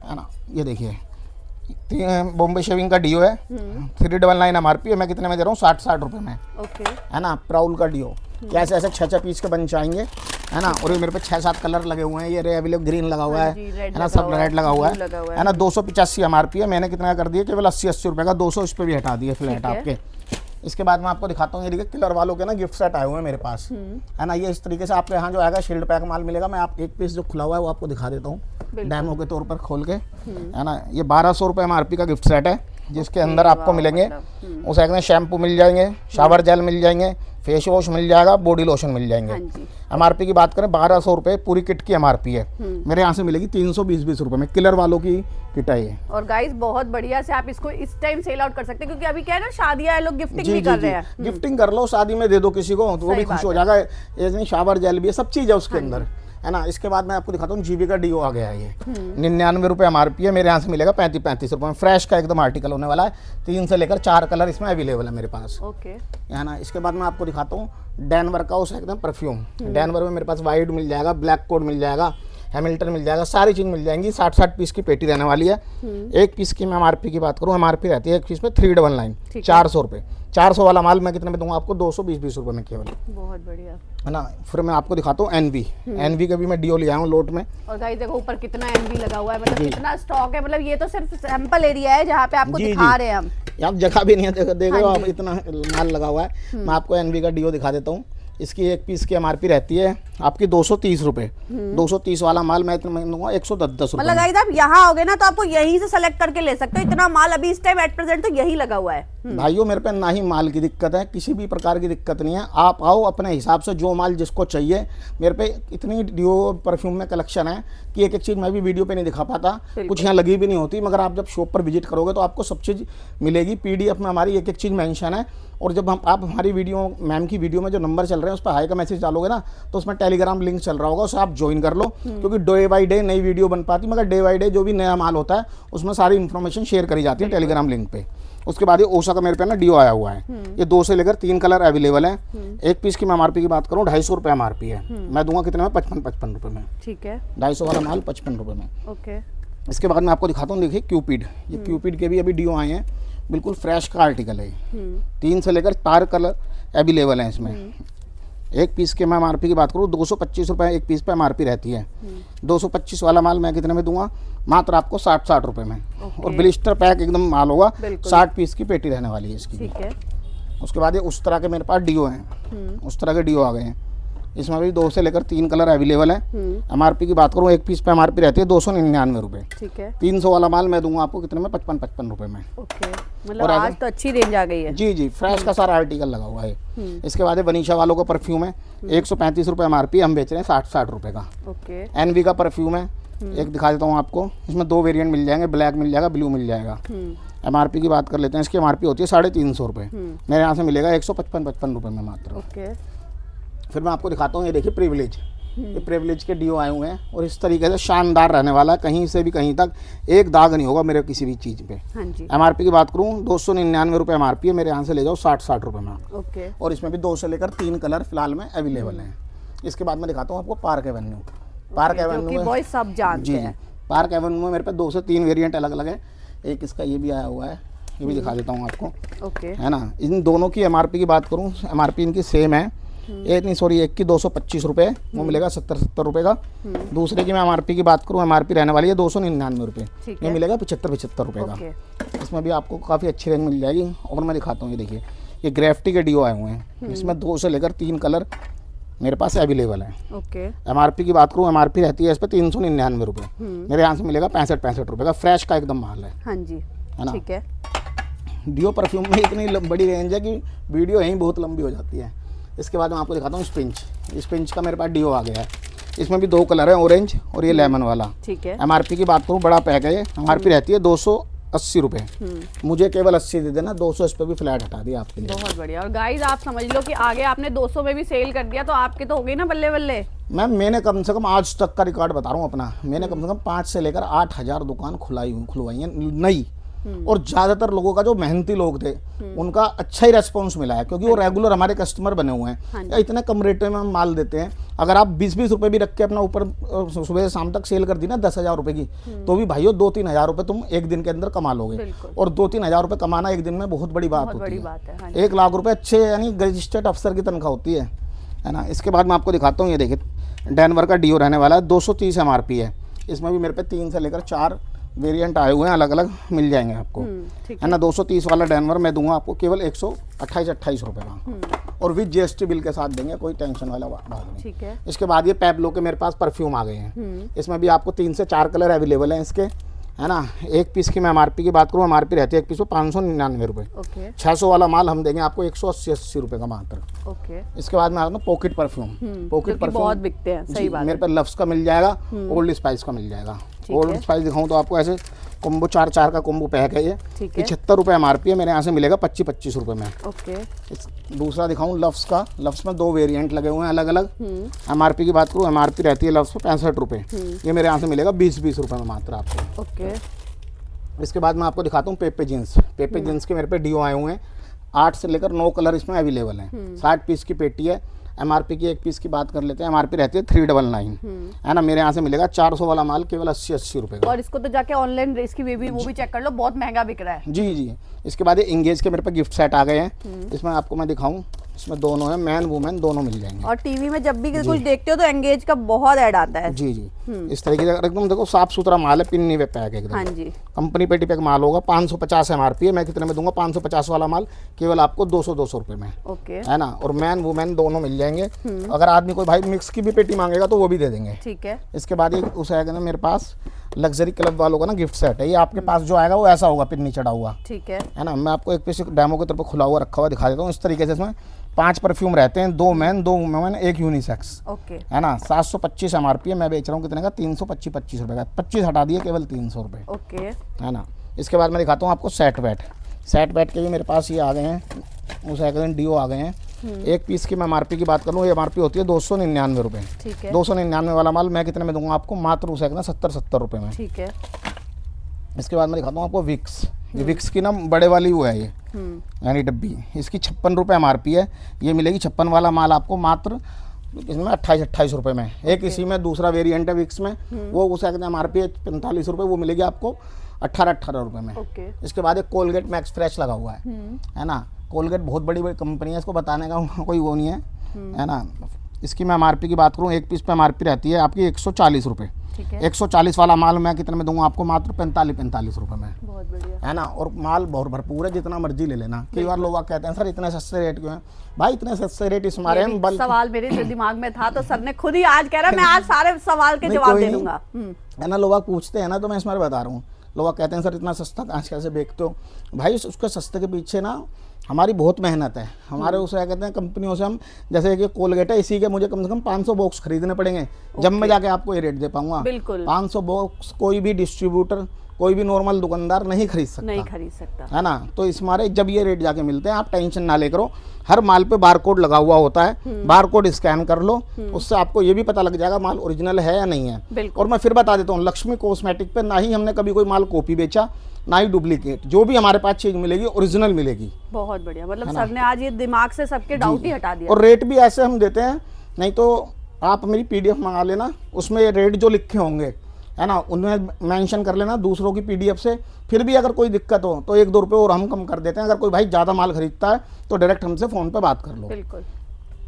ना। ये देखिए बॉम्बे शेविंग का डीओ है, 399 एमआरपी है, मैं कितने में दे रहा हूँ, 60 रुपए में, ओके। है ना। प्राउल का डीओ, कैसे ऐसे 6 पीस के बन जाएंगे, है ना। और ये मेरे पे 6-7 कलर लगे हुए हैं, ये अवेलेबल ग्रीन लगा हुआ हाँ है, जी, रेड है ना, लगा सब हुआ है, रेड लगा हुआ ब्लू लगा हुआ है ना। 285 एमआरपी है, मैंने कितना कर दिया, केवल 80 रुपए का, 200 इस पे भी हटा दिए फ्लैट ठीक है। आपके। इसके बाद मैं आपको दिखाता हूँ, ये देखिए किलर वालों के ना गिफ्ट सेट आए हुए हैं मेरे पास, है ना। ये इस तरीके से आपके यहाँ जो आएगा शील्ड पैक माल मिलेगा। मैं आप एक पीस जो खुला हुआ है वो आपको दिखा देता हूँ डेमो के तौर पर खोल के, है ना। ये 1200 रुपये एमआरपी का गिफ्ट सेट है, जिसके अंदर आपको मिलेंगे उस एक शैम्पू मिल जाएंगे, शावर जेल मिल जाएंगे, फेस वॉश मिल जाएगा, बॉडी लोशन मिल जाएंगे। एमआरपी की बात करें 1200 रुपये पूरी किट की एमआरपी है, मेरे यहाँ से मिलेगी 320 रुपये में। किलर वालों की किट है ये। और गाइस बहुत बढ़िया से आप इसको इस टाइम सेल आउट कर सकते हैं, क्योंकि अभी क्या है ना, शादियां है, लोग गिफ्टिंग भी कर रहे हैं। गिफ्टिंग कर लो, शादी में दे दो किसी को, तो वो भी खुश हो जाएगा। ये नहीं, शावर जेल भी है, सब चीज़ है उसके अंदर, है ना। इसके बाद मैं आपको दिखाता हूँ जीबी का डीओ आ गया है, ये 99 रुपये एमआरपी है, मेरे यहाँ से मिलेगा 35 रुपये में। फ्रेश का एकदम आर्टिकल होने वाला है, 3 से लेकर 4 कलर इसमें अवेलेबल है मेरे पास, ओके, है ना। इसके बाद मैं आपको दिखाता हूँ डैनवर का उस एकदम परफ्यूम। डैनवर में मेरे पास वाइट मिल जाएगा, ब्लैक कोड मिल जाएगा, हैमिल्टन मिल जाएगा, सारी चीज़ मिल जाएंगी। 60 पीस की पेटी रहने वाली है। एक पीस की मैं एमआरपी की बात करूँ, एमआरपी रहती है एक पीस में 399, 400 रुपये। 400 वाला माल मैं कितने में दूंगा आपको, 220 रुपये में केवल, बहुत बढ़िया, है ना। फिर मैं आपको दिखाता हूँ एनवी का भी मैं डीओ ले आया हूँ लोट में। और गाइस देखो ऊपर कितना एनवी लगा हुआ है, मतलब कितना स्टॉक है। मतलब ये तो सिर्फ सैंपल एरिया है जहाँ पे आपको दिखा रहे हैं हम, यहाँ जगह भी नहीं है, देखो आप इतना माल लगा हुआ है। मैं आपको एनवी का डीओ दिखा देता हूँ। इसकी एक पीस की एमआरपी रहती है आपकी 230 रुपये। 230 वाला माल मैं इतना दूंगा 110 रुपये। मतलब गाइस आप यहाँ आओगे ना तो आपको यहीं से सेलेक्ट करके ले सकते हो। इतना माल अभी इस टाइम एट प्रेजेंट तो यही लगा हुआ है। भाइयों मेरे पे ना ही माल की दिक्कत है, किसी भी प्रकार की दिक्कत नहीं है। आप आओ अपने हिसाब से, जो माल जिसको चाहिए। मेरे पे इतनी डीओ परफ्यूम में कलेक्शन है कि एक एक चीज़ मैं भी वीडियो पे नहीं दिखा पाता, कुछ यहाँ लगी भी नहीं होती, मगर आप जब शॉप पर विजिट करोगे तो आपको सब चीज़ मिलेगी। PDF में हमारी एक एक चीज़ मेंशन है और जब आप हमारी वीडियो मैम की वीडियो में जो नंबर चल रहे हैं उस पर हाई का मैसेज डालोगे ना तो उसमें टेलीग्राम लिंक चल रहा होगा, उसे आप ज्वाइन कर लो, क्योंकि डे बाई डे नई वीडियो बन पाती, मगर डे बाई डे जो भी नया माल होता है उसमें सारी इन्फॉर्मेशन शेयर करी जाती है टेलीग्राम लिंक पे। उसके बाद ये ओशा का मेरे पे ना डिओ आया हुआ है, ये 2 से लेकर 3 कलर अवेलेबल है। एक पीस की मैं MRP की बात करूँ 250 रुपये MRP है, मैं दूंगा कितने में 55 रुपये में। ठीक है, 250 वाला माल 55 रुपये में। ओके। इसके बाद मैं आपको दिखाता हूँ, देखिए क्यूपिड, ये क्यूपिड के भी अभी डिओ आए हैं, बिल्कुल फ्रेश का आर्टिकल है। 3 से लेकर 4 कलर अवेलेबल हैं इसमें। एक पीस के मैं MRP की बात करूँ 225 रुपये एक पीस पे MRP रहती है। 225 वाला माल मैं कितने में दूंगा, मात्र आपको 60 रुपये में। और ब्लिस्टर पैक एकदम माल होगा, 60 पीस की पेटी रहने वाली है इसकी। ठीक है। उसके बाद ये उस तरह के मेरे पास डिओ हैं, उस तरह के डिओ आ गए हैं। इसमें भी 2 से लेकर 3 कलर अवेलेबल है। MRP की बात करूँ एक पीस पे MRP रहती है 299 रुपये। ठीक है। 300 वाला माल मैं दूंगा आपको कितने में 55 रुपये में। ओके, मतलब आज तो अच्छी रेंज आ गई है। जी जी, फ्रेश का सारा आर्टिकल लगा हुआ है। इसके बाद वनीशा वालों का परफ्यूम है 135 रुपये MRP, हम बेच रहे हैं 60 रुपये का। ओके। NV का परफ्यूम है, एक दिखा देता हूँ आपको, इसमें 2 वेरिएंट मिल जाएंगे, ब्लैक मिल जाएगा, ब्लू मिल जाएगा। MRP की बात कर लेते हैं, इसकी MRP होती है 350 रुपये, मेरे यहाँ से मिलेगा 155 रुपये में मात्र। ओके। फिर मैं आपको दिखाता हूँ, ये देखिए प्रिविलेज, ये प्रिविलेज के डिओ आए हुए हैं और इस तरीके से शानदार रहने वाला है, कहीं से भी कहीं तक एक दाग नहीं होगा मेरे किसी भी चीज़ पे। हाँ जी। MRP की बात करूँ 299 रुपये MRP है, मेरे यहाँ से ले जाओ 60 रुपये में। ओके। और इसमें भी 2 से लेकर 3 कलर फिलहाल में अवेलेबल हैं। इसके बाद मैं दिखाता हूँ आपको park Avenue. Park Avenue boys सब जानते हैं। पार्क एवेन्यू में मेरे पे 2 से 3 वेरिएंट अलग अलग है। एक इसका ये भी आया हुआ है, ये भी दिखा देता हूँ आपको, ओके, है ना। इन दोनों की MRP की बात करूँ, MRP इनकी सेम है। एक की 225 रुपये, वो मिलेगा 70 रुपये का। दूसरे की मैं MRP की बात करूँ, MRP रहने वाली है 299 रुपये, ये मिलेगा 75 रुपये का। इसमें भी आपको काफ़ी अच्छी रेंज मिल जाएगी। और मैं दिखाता हूँ, ये देखिए ये ग्रेफ्टी के डिओ आए हुए हैं, इसमें 2 से लेकर 3 कलर मेरे पास अवेलेबल है। ओके। MRP की बात करूँ, MRP रहती है इस पर 399 रुपये, मेरे यहाँ से मिलेगा 65 रुपये का, फ्रेश का एकदम माल है। हाँ जी, है ना। ठीक है। डिओ परफ्यूम में इतनी बड़ी रेंज है कि वीडियो यहीं बहुत लंबी हो जाती है। इसके बाद मैं आपको दिखाता हूँ स्पिंच का मेरे पास डिओ आ गया है, इसमें भी 2 कलर है, ऑरेंज और ये लेमन वाला। ठीक है। MRP की बात करूँ, बड़ा पैक है ये, MRP रहती है 280 रुपये, मुझे केवल 80 दे देना, 200 इस पर भी फ्लैट हटा दिया आपके लिए। बहुत बढ़िया। और गाइज आप समझ लो कि आगे आपने 200 में भी सेल कर दिया तो आपके तो हो गई ना बल्ले बल्ले। मैम मैंने कम से कम आज तक का रिकॉर्ड बता रहा हूँ अपना, मैंने कम से कम 5 से लेकर 8,000 दुकान खुलवाई है नई। और ज़्यादातर लोगों का जो मेहनती लोग थे उनका अच्छा ही रेस्पॉन्स मिला है, क्योंकि वो रेगुलर हमारे कस्टमर बने हुए हैं। या इतने कम रेट में हम माल देते हैं, अगर आप 20-20 रुपये भी रख के अपना ऊपर सुबह से शाम तक सेल कर दी ना 10,000 रुपये की, तो भी भाइयों 2-3 हज़ार रुपये तुम एक दिन के अंदर कमा लोगे। और 2-3 हज़ार रुपये कमाना एक दिन में बहुत बड़ी बात होती है। 1 लाख रुपये अच्छे यानी रजिस्टर्ड अफसर की तनख्वाह होती है ना। इसके बाद मैं आपको दिखाता हूँ, ये देखिए डेनवर का डिओ रहने वाला है, 230 MRP है। इसमें भी मेरे पे 3 से लेकर 4 वेरिएंट आए हुए हैं, अलग अलग मिल जाएंगे आपको, है ना। 230 वाला डेनवर मैं दूंगा आपको केवल 128 रुपये का, और विद GST बिल के साथ देंगे, कोई टेंशन वाला बात नहीं। ठीक है। इसके बाद ये पैब्लो के मेरे पास परफ्यूम आ गए हैं, इसमें भी आपको 3 से 4 कलर अवेलेबल हैं इसके, है ना। एक पीस की मैं MRP की बात करूँ, MRP रहती है एक पीस में 599 रुपये। ओके। 600 वाला माल हम देंगे आपको 180 रुपये का मात्र। ओके। इसके बाद मैं आता हूँ पॉकेट परफ्यूम। पॉकेट परफ्यूम बहुत बिकते हैं, सही बात है। मेरे पे लव्स का मिल जाएगा, ओल्ड स्पाइस का मिल जाएगा। ओल्ड स्पाइस दिखाऊँ तो आपको ऐसे कॉम्बो 4 का कॉम्बो पैक है ये, 75 रुपये MRP है, मेरे यहाँ से मिलेगा 25 रुपये में। ओके। दूसरा दिखाऊँ लव्स का, लव्स में 2 वेरिएंट लगे हुए हैं अलग अलग। MRP की बात करूँ, MRP रहती है लव्स में 65 रुपये, ये मेरे यहाँ से मिलेगा 20 रुपये में मात्र आपको। ओके। इसके बाद मैं आपको दिखाता हूँ पेपे जीन्स के मेरे पे डिओ आए हुए हैं, 8 से लेकर 9 कलर इसमें अवेलेबल हैं। 60 पीस की पेटी है। MRP की एक पीस की बात कर लेते हैं, MRP रहती है 399, है ना। मेरे यहाँ से मिलेगा 400 वाला माल केवल 80 रुपये का। और इसको तो जाके ऑनलाइन इसकी वो भी चेक कर लो, बहुत महंगा बिक रहा है। जी जी। इसके बाद ये इंगेज के मेरे पे गिफ्ट सेट आ गए हैं, इसमें आपको मैं दिखाऊं, इसमें दोनों है, मैन वुमेन दोनों मिल जाएंगे। और टीवी में जब भी कुछ देखते हो तो एंगेज का बहुत ऐड आता है। जी जी। इस तरीके से एकदम देखो साफ सुथरा माल है, पिन्नी पे पैक एकदम। हाँ जी। कंपनी पेटी पैक माल होगा, 550 MRP है, मैं कितने में दूंगा 550 वाला माल केवल आपको 200 रुपये में। ओके। है ना। और मैन वुमेन दोनों मिल जाएंगे। अगर आदमी कोई भाई मिक्स की भी पेटी मांगेगा तो वो भी दे देंगे। ठीक है। इसके बाद ये उस आएगा ना मेरे पास लग्जरी क्लब वालों का ना गिफ्ट सेट है, ये आपके पास जो आएगा वो ऐसा होगा पिन्नी चढ़ा हुआ। ठीक है। है ना। मैं आपको एक पीस डेमो के तौर पर खुला हुआ रखा हुआ दिखा देता हूँ। इस तरीके से इसमें 5 परफ्यूम रहते हैं, 2 मैन 2 वुमेन 1 यूनिसेक्स। ओके। है ना। 725 MRP है, मैं बेच रहा हूँ कितने का 325 रुपये का, 25 हटा दिए केवल 300 रुपये। ओके। है ना। इसके बाद मैं दिखाता हूँ आपको सेट वेट। सेट बैट के भी मेरे पास ये आ गए हैं, उस कहते डीओ आ गए हैं। एक पीस की मैं एमआरपी की बात करूँ, ये एमआरपी होती है 299 रुपये। ठीक है। 299 वाला माल मैं कितने में दूंगा आपको? मात्र उसे कहते 70 रुपये में। ठीक है। इसके बाद मैं दिखाता हूँ आपको विक्स। ये विक्स की ना बड़े वाली वो है ये, यानी डब्बी, इसकी 56 रुपये एमआरपी है। ये मिलेगी 56 वाला माल आपको मात्र इसमें 28 रुपये में। एक इसी में दूसरा वेरिएंट है विक्स में, वो उसे कहते हैं एमआरपी है 45 रुपये, वो मिलेगी आपको 18 रुपये में। ओके। इसके बाद एक कोलगेट मैक्स फ्रेश लगा हुआ है ना। कोलगेट बहुत बड़ी बड़ी कंपनी है, इसको बताने का कोई वो नहीं है ना। इसकी मैं एमआरपी की बात करूँ, एक पीस पे एमआरपी रहती है आपकी 140 रुपये। ठीक है। 140 वाला माल मैं कितने में दूंगा आपको? मात्र 45 रुपये में। बहुत बढ़िया है ना। और माल बहुत भरपूर है, जितना मर्जी ले लेना। कई बार लोग कहते हैं सर इतने सस्ते रेट क्यों हैं? भाई इतने सस्ते रेट इस हमारे ये भी सवाल मेरे जो दिमाग में था, तो सर ने खुद ही आज कह रहा मैं आज सारे सवाल के जवाब दे दूंगा। है ना। लोग पूछते हैं ना, तो मैं इसमें बता रहा हूँ। लोग कहते हैं सर इतना सस्ता आज कैसे बेचते हो? भाई उसके सस्ते के पीछे ना हमारी बहुत मेहनत है। हमारे उसे कहते हैं कंपनियों से हम, जैसे कि कोलगेट है, इसी के मुझे कम से कम 500 बॉक्स खरीदने पड़ेंगे, जब मैं जाके आपको ये रेट दे पाऊंगा। बिल्कुल। 500 बॉक्स कोई भी डिस्ट्रीब्यूटर, कोई भी नॉर्मल दुकानदार नहीं खरीद सकता, है ना। तो इस मारे जब ये रेट जाके मिलते हैं, आप टेंशन ना ले करो। हर माल पे बारकोड लगा हुआ होता है, बारकोड स्कैन कर लो, उससे आपको ये भी पता लग जाएगा माल ओरिजिनल है या नहीं है। और मैं फिर बता देता हूँ, लक्ष्मी कॉस्मेटिक पे ना ही हमने कभी कोई माल कॉपी बेचा, ना ही डुप्लीकेट। जो भी हमारे पास चीज मिलेगी ओरिजिनल मिलेगी। बहुत बढ़िया, मतलब सर ने आज ये दिमाग से सबके डाउट ही हटा दिया। और रेट भी ऐसे हम देते हैं, नहीं तो आप मेरी पीडीएफ मंगा लेना, उसमें रेट जो लिखे होंगे है ना, उनमें मेंशन कर लेना दूसरों की पीडीएफ से। फिर भी अगर कोई दिक्कत हो तो 1-2 रुपये और हम कम कर देते हैं। अगर कोई भाई ज़्यादा माल खरीदता है तो डायरेक्ट हमसे फ़ोन पे बात कर लो। बिल्कुल।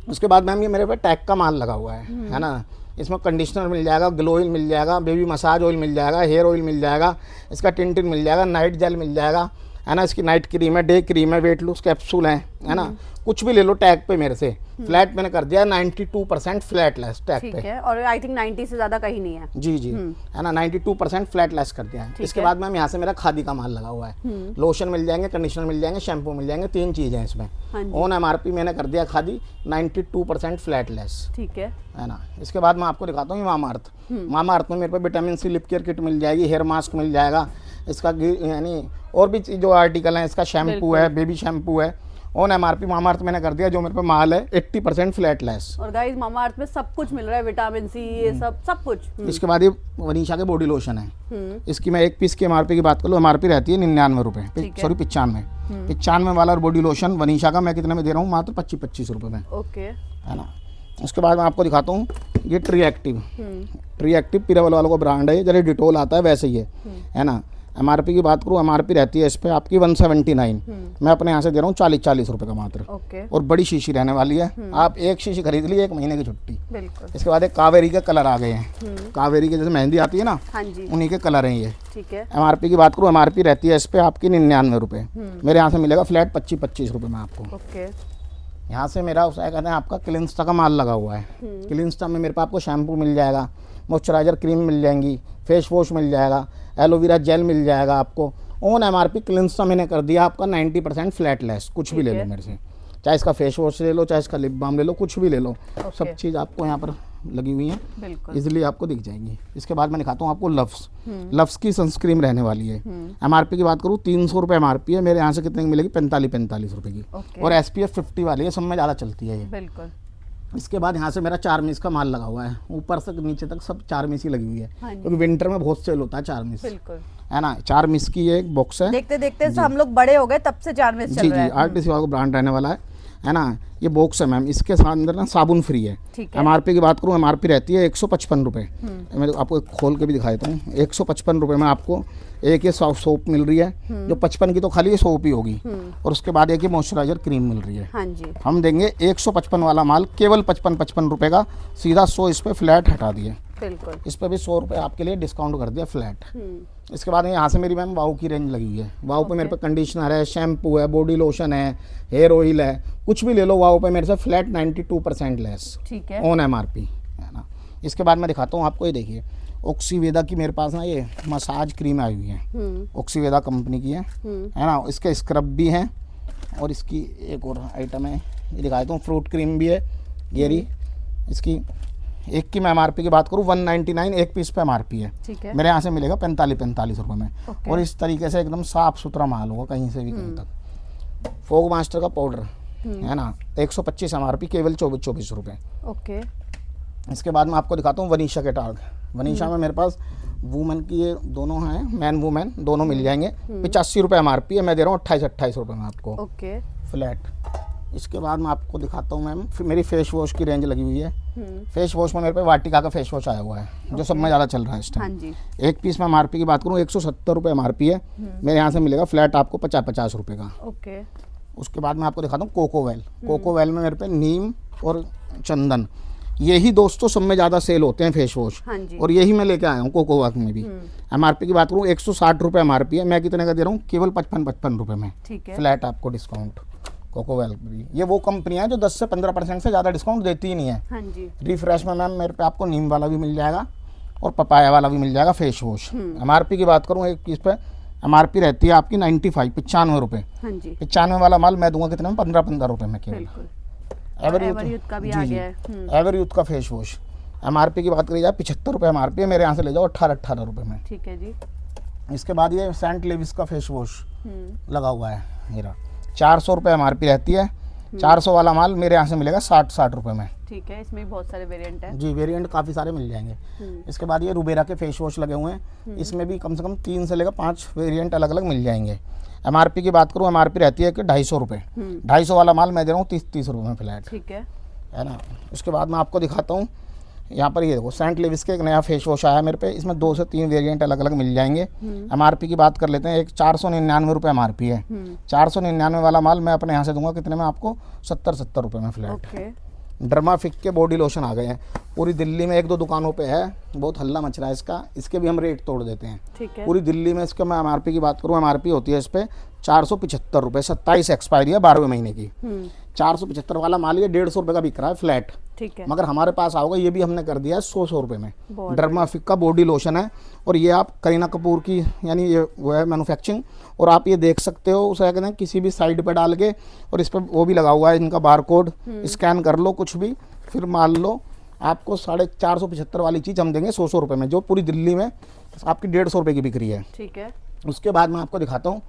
उसके बाद मैम ये मेरे पे टैग का माल लगा हुआ है ना। इसमें कंडीशनर मिल जाएगा, ग्लो ऑयल मिल जाएगा, बेबी मसाज ऑयल मिल जाएगा, हेयर ऑयल मिल जाएगा, इसका टिंटिन मिल जाएगा, नाइट जेल मिल जाएगा, है ना। इसकी नाइट क्रीम है, डे क्रीम है, वेट लूज कैप्सूल है ना। कुछ भी ले लो टैग पे मेरे से। फ्लैट मैंने कर दिया 92% फ्लैट लेस टैग पे। ठीक है। और आई थिंक 90 से ज्यादा कहीं नहीं है। जी है ना। 92% फ्लैट लेस कर दिया है। इसके बाद मैम यहाँ से मेरा खादी का माल लगा हुआ है। लोशन मिल जाएंगे, कंडीशनर मिल जाएंगे, शैम्पू मिल जाएंगे, 3 चीज़ें हैं इसमें। ऑन एमआरपी मैंने कर दिया खादी 92% फ्लैट लेस। ठीक है ना। इसके बाद मैं आपको दिखाता हूँ मामाअर्थ। मामाअर्थ में मेरे पे vitamin C lip care kit मिल जाएगी, हेयर मास्क मिल जाएगा, इसका यानी और भी जो आर्टिकल हैं, इसका शैम्पू है, बेबी शैम्पू है। ऑन एमआरपी मामाअर्थ मैंने कर दिया जो मेरे पे माल है 80% फ्लैट लेस। और गाइस मामाअर्थ में सब कुछ मिल रहा है, विटामिन सी, ये सब कुछ। इसके बाद ये वनीशा के बॉडी लोशन है। इसकी मैं एक पीस की एमआरपी की बात करूँ, एमआरपी रहती है 99 रुपये, सॉरी 95 वाला बॉडी लोशन वनीशा का मैं कितने में दे रहा हूँ? मात्र 25 रुपये में। ओके। है ना। उसके बाद मैं आपको दिखाता हूँ ये ट्री एक्टिव पीरावल वालों का ब्रांड है, जैसे डिटोल आता है वैसे ही है ना। एमआरपी की बात करूँ, एमआरपी रहती है इस पर आपकी 179, मैं अपने यहाँ से दे रहा हूँ 40 रुपये का मात्र। और बड़ी शीशी रहने वाली है। आप एक शीशी खरीद ली, 1 महीने की छुट्टी। इसके बाद एक कावेरी के कलर आ गए हैं। कावेरी के जैसे मेहंदी आती है ना, उन्हीं के कलर हैं ये। ठीक है। एमआरपी की बात करूँ, एमआरपी रहती है इस पर आपकी 99 रुपये। मेरे यहाँ से मिलेगा फ्लैट 25 रुपये में आपको। ओके। यहाँ से मेरा उसे कहते हैं आपका क्लिंस्टा का माल लगा हुआ है। क्लिंस्टा में मेरे पास आपको शैम्पू मिल जाएगा, मॉइस्चराइजर क्रीम मिल जाएंगी, फेस वॉश मिल जाएगा, एलोवेरा जेल मिल जाएगा आपको। ऑन एमआरपी क्लिंस्टा मैंने कर दिया आपका 90% फ्लैट लेस। कुछ भी ले लो मेरे से, चाहे इसका फेस वॉश ले लो, चाहे इसका लिप बाम ले लो, कुछ भी ले लो। सब चीज़ आपको यहाँ पर लगी हुई है, इजीली आपको दिख जाएंगी। इसके बाद मैं दिखाता हूँ आपको लव्स की सनस्क्रीन रहने वाली है। एमआरपी की बात करूँ 300 रुपये एमआरपी है, मेरे यहाँ से कितने की मिलेगी? 45 रुपये की। और SPF 50 वाली है, सब में ज़्यादा चलती है ये। बिल्कुल। इसके बाद यहाँ से मेरा 4 मिस का माल लगा हुआ है, ऊपर से नीचे तक सब 4 मिस ही लगी हुई है, क्योंकि विंटर में बहुत सेल होता है 4 मिस। है ना। 4 मिस की ये एक बॉक्स है। देखते देखते हम लोग बड़े हो गए, तब से 4 मिस चल रहा है। आरटीसी वाला ब्रांड रहने वाला है ना। ये बॉक्स है मैम, इसके साथ अंदर ना साबुन फ्री है। एमआरपी की बात करूँ, एमआरपी रहती है 155 रुपये। मैं आपको खोल के भी दिखा देता हूँ। 155 रुपये में आपको एक ये सोप मिल रही है, जो 55 की तो खाली ये सोप ही होगी। और उसके बाद एक ये मॉइस्चराइजर क्रीम मिल रही है। हाँ जी। हम देंगे 155 वाला माल केवल 55 रुपये का, सीधा 100 इस पर फ्लैट हटा दिए। बिल्कुल। इस पर भी 100 रुपये आपके लिए डिस्काउंट कर दिया फ्लैट। इसके बाद यहाँ से मेरी मैम वाओ की रेंज लगी हुई है। वाओ पे मेरे पे कंडीशनर है, शैम्पू है, बॉडी लोशन है, हेयर ऑयल है, कुछ भी ले लो वाओ पे मेरे से फ्लैट 92% लेस। ठीक है। ऑन एमआरपी है ना। इसके बाद मैं दिखाता हूँ आपको, ये देखिए ऑक्सीवेदा की मेरे पास ना ये मसाज क्रीम आई हुई है, ऑक्सीवेदा कंपनी की है ना। इसके स्क्रब भी हैं, और इसकी एक और आइटम है, ये दिखा देता हूँ, फ्रूट क्रीम भी है, ये रही इसकी एक की मैं एमआरपी की बात करूँ 199 एक पीस पे एमआरपी है। ठीक है। मेरे यहाँ से मिलेगा 45 रुपये में। ओके। और इस तरीके से एकदम साफ सुथरा माल होगा कहीं से भी कहीं तक। फोग मास्टर का पाउडर है ना 125 एमआरपी केवल 24 रुपये। ओके। इसके बाद मैं आपको दिखाता हूँ वनीशा के टाग। वनीशा में मेरे पास वुमेन की ये दोनों हैं, मैन वुमेन दोनों मिल जाएंगे। 85 रुपये एमआरपी है, मैं दे रहा हूँ 28 रुपये में आपको ओके। फ्लैट। इसके बाद मैं आपको दिखाता हूँ मैम, मेरी फेस वॉश की रेंज लगी हुई है। फेस वॉश में मेरे पे वाटिका का फेस वॉश आया हुआ है जो सब में ज़्यादा चल रहा है इस हाँ टाइम। जी। एक पीस में एमआरपी की बात करूँ 170 रुपये एमआरपी है, मेरे यहाँ से मिलेगा फ्लैट आपको 50 रुपये का। ओके। उसके बाद मैं आपको दिखाता हूँ कोकोवेल। कोकोवेल में मेरे पे नीम और चंदन यही दोस्तों सब में ज़्यादा सेल होते हैं फेस वॉश। हाँ जी। और यही मैं लेके आया हूँ कोकोवेल में भी। एमआरपी की बात करूँ 160 रुपये एमआरपी है, मैं कितने का दे रहा हूँ केवल 55 रुपये में। ठीक है। फ्लैट आपको डिस्काउंट कोकोवेल भी। ये वो कंपनियाँ हैं जो 10 से 15% से ज़्यादा डिस्काउंट देती ही नहीं है। हाँ जी। रिफ्रेश में मैम मेरे पे आपको नीम वाला भी मिल जाएगा और पपाया वाला भी मिल जाएगा फेस वॉश। एमआरपी की बात करूँ एक पीस पे एमआरपी रहती है आपकी 95 रुपये। हाँ जी। 95 वाला माल मैं दूंगा कितने में 15 रुपये में केवल। बिल्कुल। एवरयूथ एवरयूथ का भी आ गया है। एवरयूथ का फेस वॉश एमआरपी की बात करी जाए 75 रुपये एमआरपी है, मेरे यहाँ से ले जाओ 18 रुपये में। ठीक है जी। इसके बाद ये सेंट लेविस का फेस वॉश लगा हुआ है मेरा 400 रुपये एमआरपी रहती है। 400 वाला माल मेरे यहाँ से मिलेगा 60 रुपये में। ठीक है। इसमें भी बहुत सारे वेरिएंट हैं। जी वेरिएंट काफ़ी सारे मिल जाएंगे। इसके बाद ये रुबेरा के फेस वॉश लगे हुए हैं, इसमें भी कम से कम 3 से लेकर 5 वेरिएंट अलग अलग मिल जाएंगे। एमआरपी की बात करूँ एमआरपी रहती है कि 250 रुपये। 250 वाला माल मैं दे रहा हूँ 30 रुपये में फ्लैट। ठीक है ना। उसके बाद मैं आपको दिखाता हूँ यहाँ पर ये देखो सेंट लेविस के एक नया फेस वॉश आया है मेरे पे, इसमें 2 से 3 वेरिएंट अलग अलग मिल जाएंगे। एमआरपी की बात कर लेते हैं, एक 499 रुपये एमआरपी है। 499 वाला माल मैं अपने यहाँ से दूंगा कितने में आपको 70 रुपये में फ्लैट। ओके। डर्माफिक के बॉडी लोशन आ गए हैं, पूरी दिल्ली में 1-2 दुकानों पे है, बहुत हल्ला मच रहा है इसका, इसके भी हम रेट तोड़ देते हैं। ठीक है। पूरी दिल्ली में इसका मैं एमआरपी की बात करूँ एमआरपी होती है इस पर 475 रुपये, 27 एक्सपायरी है 12वें महीने की। 475 वाला माल ये 150 रुपये का बिक रहा है फ्लैट। ठीक है। मगर हमारे पास आओगे ये भी हमने कर दिया है 100 रुपये में। बहुत डर्माफिक का बॉडी लोशन है और ये आप करीना कपूर की यानी ये वो है मैन्युफैक्चरिंग, और आप ये देख सकते हो उसे कहते हैं किसी भी साइड पे डाल के, और इस पर वो भी लगा हुआ है इनका बारकोड, स्कैन कर लो कुछ भी फिर मान लो आपको 475 वाली चीज़ हम देंगे 100 रुपये में, जो पूरी दिल्ली में आपकी 150 रुपये की बिक्री है। ठीक है। उसके बाद मैं आपको दिखाता हूँ,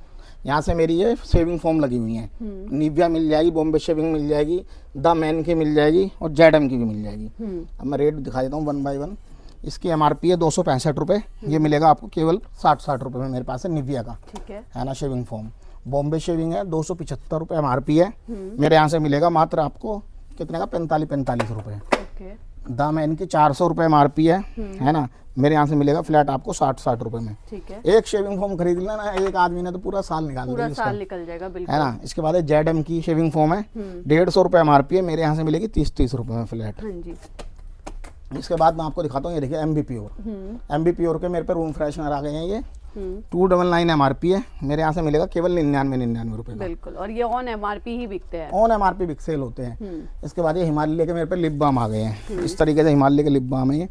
यहाँ से मेरी ये शेविंग फोम लगी हुई है। निविया मिल जाएगी, बॉम्बे शेविंग मिल जाएगी, द मैन की मिल जाएगी और जेडम की भी मिल जाएगी। अब मैं रेट दिखा देता हूँ 1 बाय 1। इसकी एमआरपी है 265 रुपये, ये मिलेगा आपको केवल 60 रुपये में मेरे पास है निविया का। ठीक है ना शेविंग फोम। बॉम्बे शेविंग है 275 रुपये एमआरपी है, मेरे यहाँ से मिलेगा मात्र आपको कितने का 45 रुपये। ओके। द मैन की 400 रुपये एमआरपी है ना, मेरे यहाँ से मिलेगा फ्लैट आपको 60 रुपये में। ठीक है। एक शेविंग फोम खरीद लेना एक आदमी ने तो पूरा साल निकाल पूरा देगा साल निकल जाएगा। बिल्कुल। है ना। इसके बाद जेडम की शेविंग फोम है 150 रुपये एमआरपी है, मेरे यहाँ से मिलेगी 30 रुपये में फ्लैट। हाँ जी। इसके बाद मैं आपको दिखाता हूँ, ये देखिए एमबी प्योर के मेरे पे रूम फ्रेशनर आ गए हैं। ये 299 एमआरपी है, मेरे यहाँ से मिलेगा केवल 99 रुपये का। बिल्कुल। और ये ऑन एमआरपी ही बिकते हैं। ऑन एमआरपी बिक सेल होते हैं। इसके बाद ये हिमालय के मेरे पे लिप बाम आ गए हैं, इस तरीके से हिमालय के लिप बाम है। ये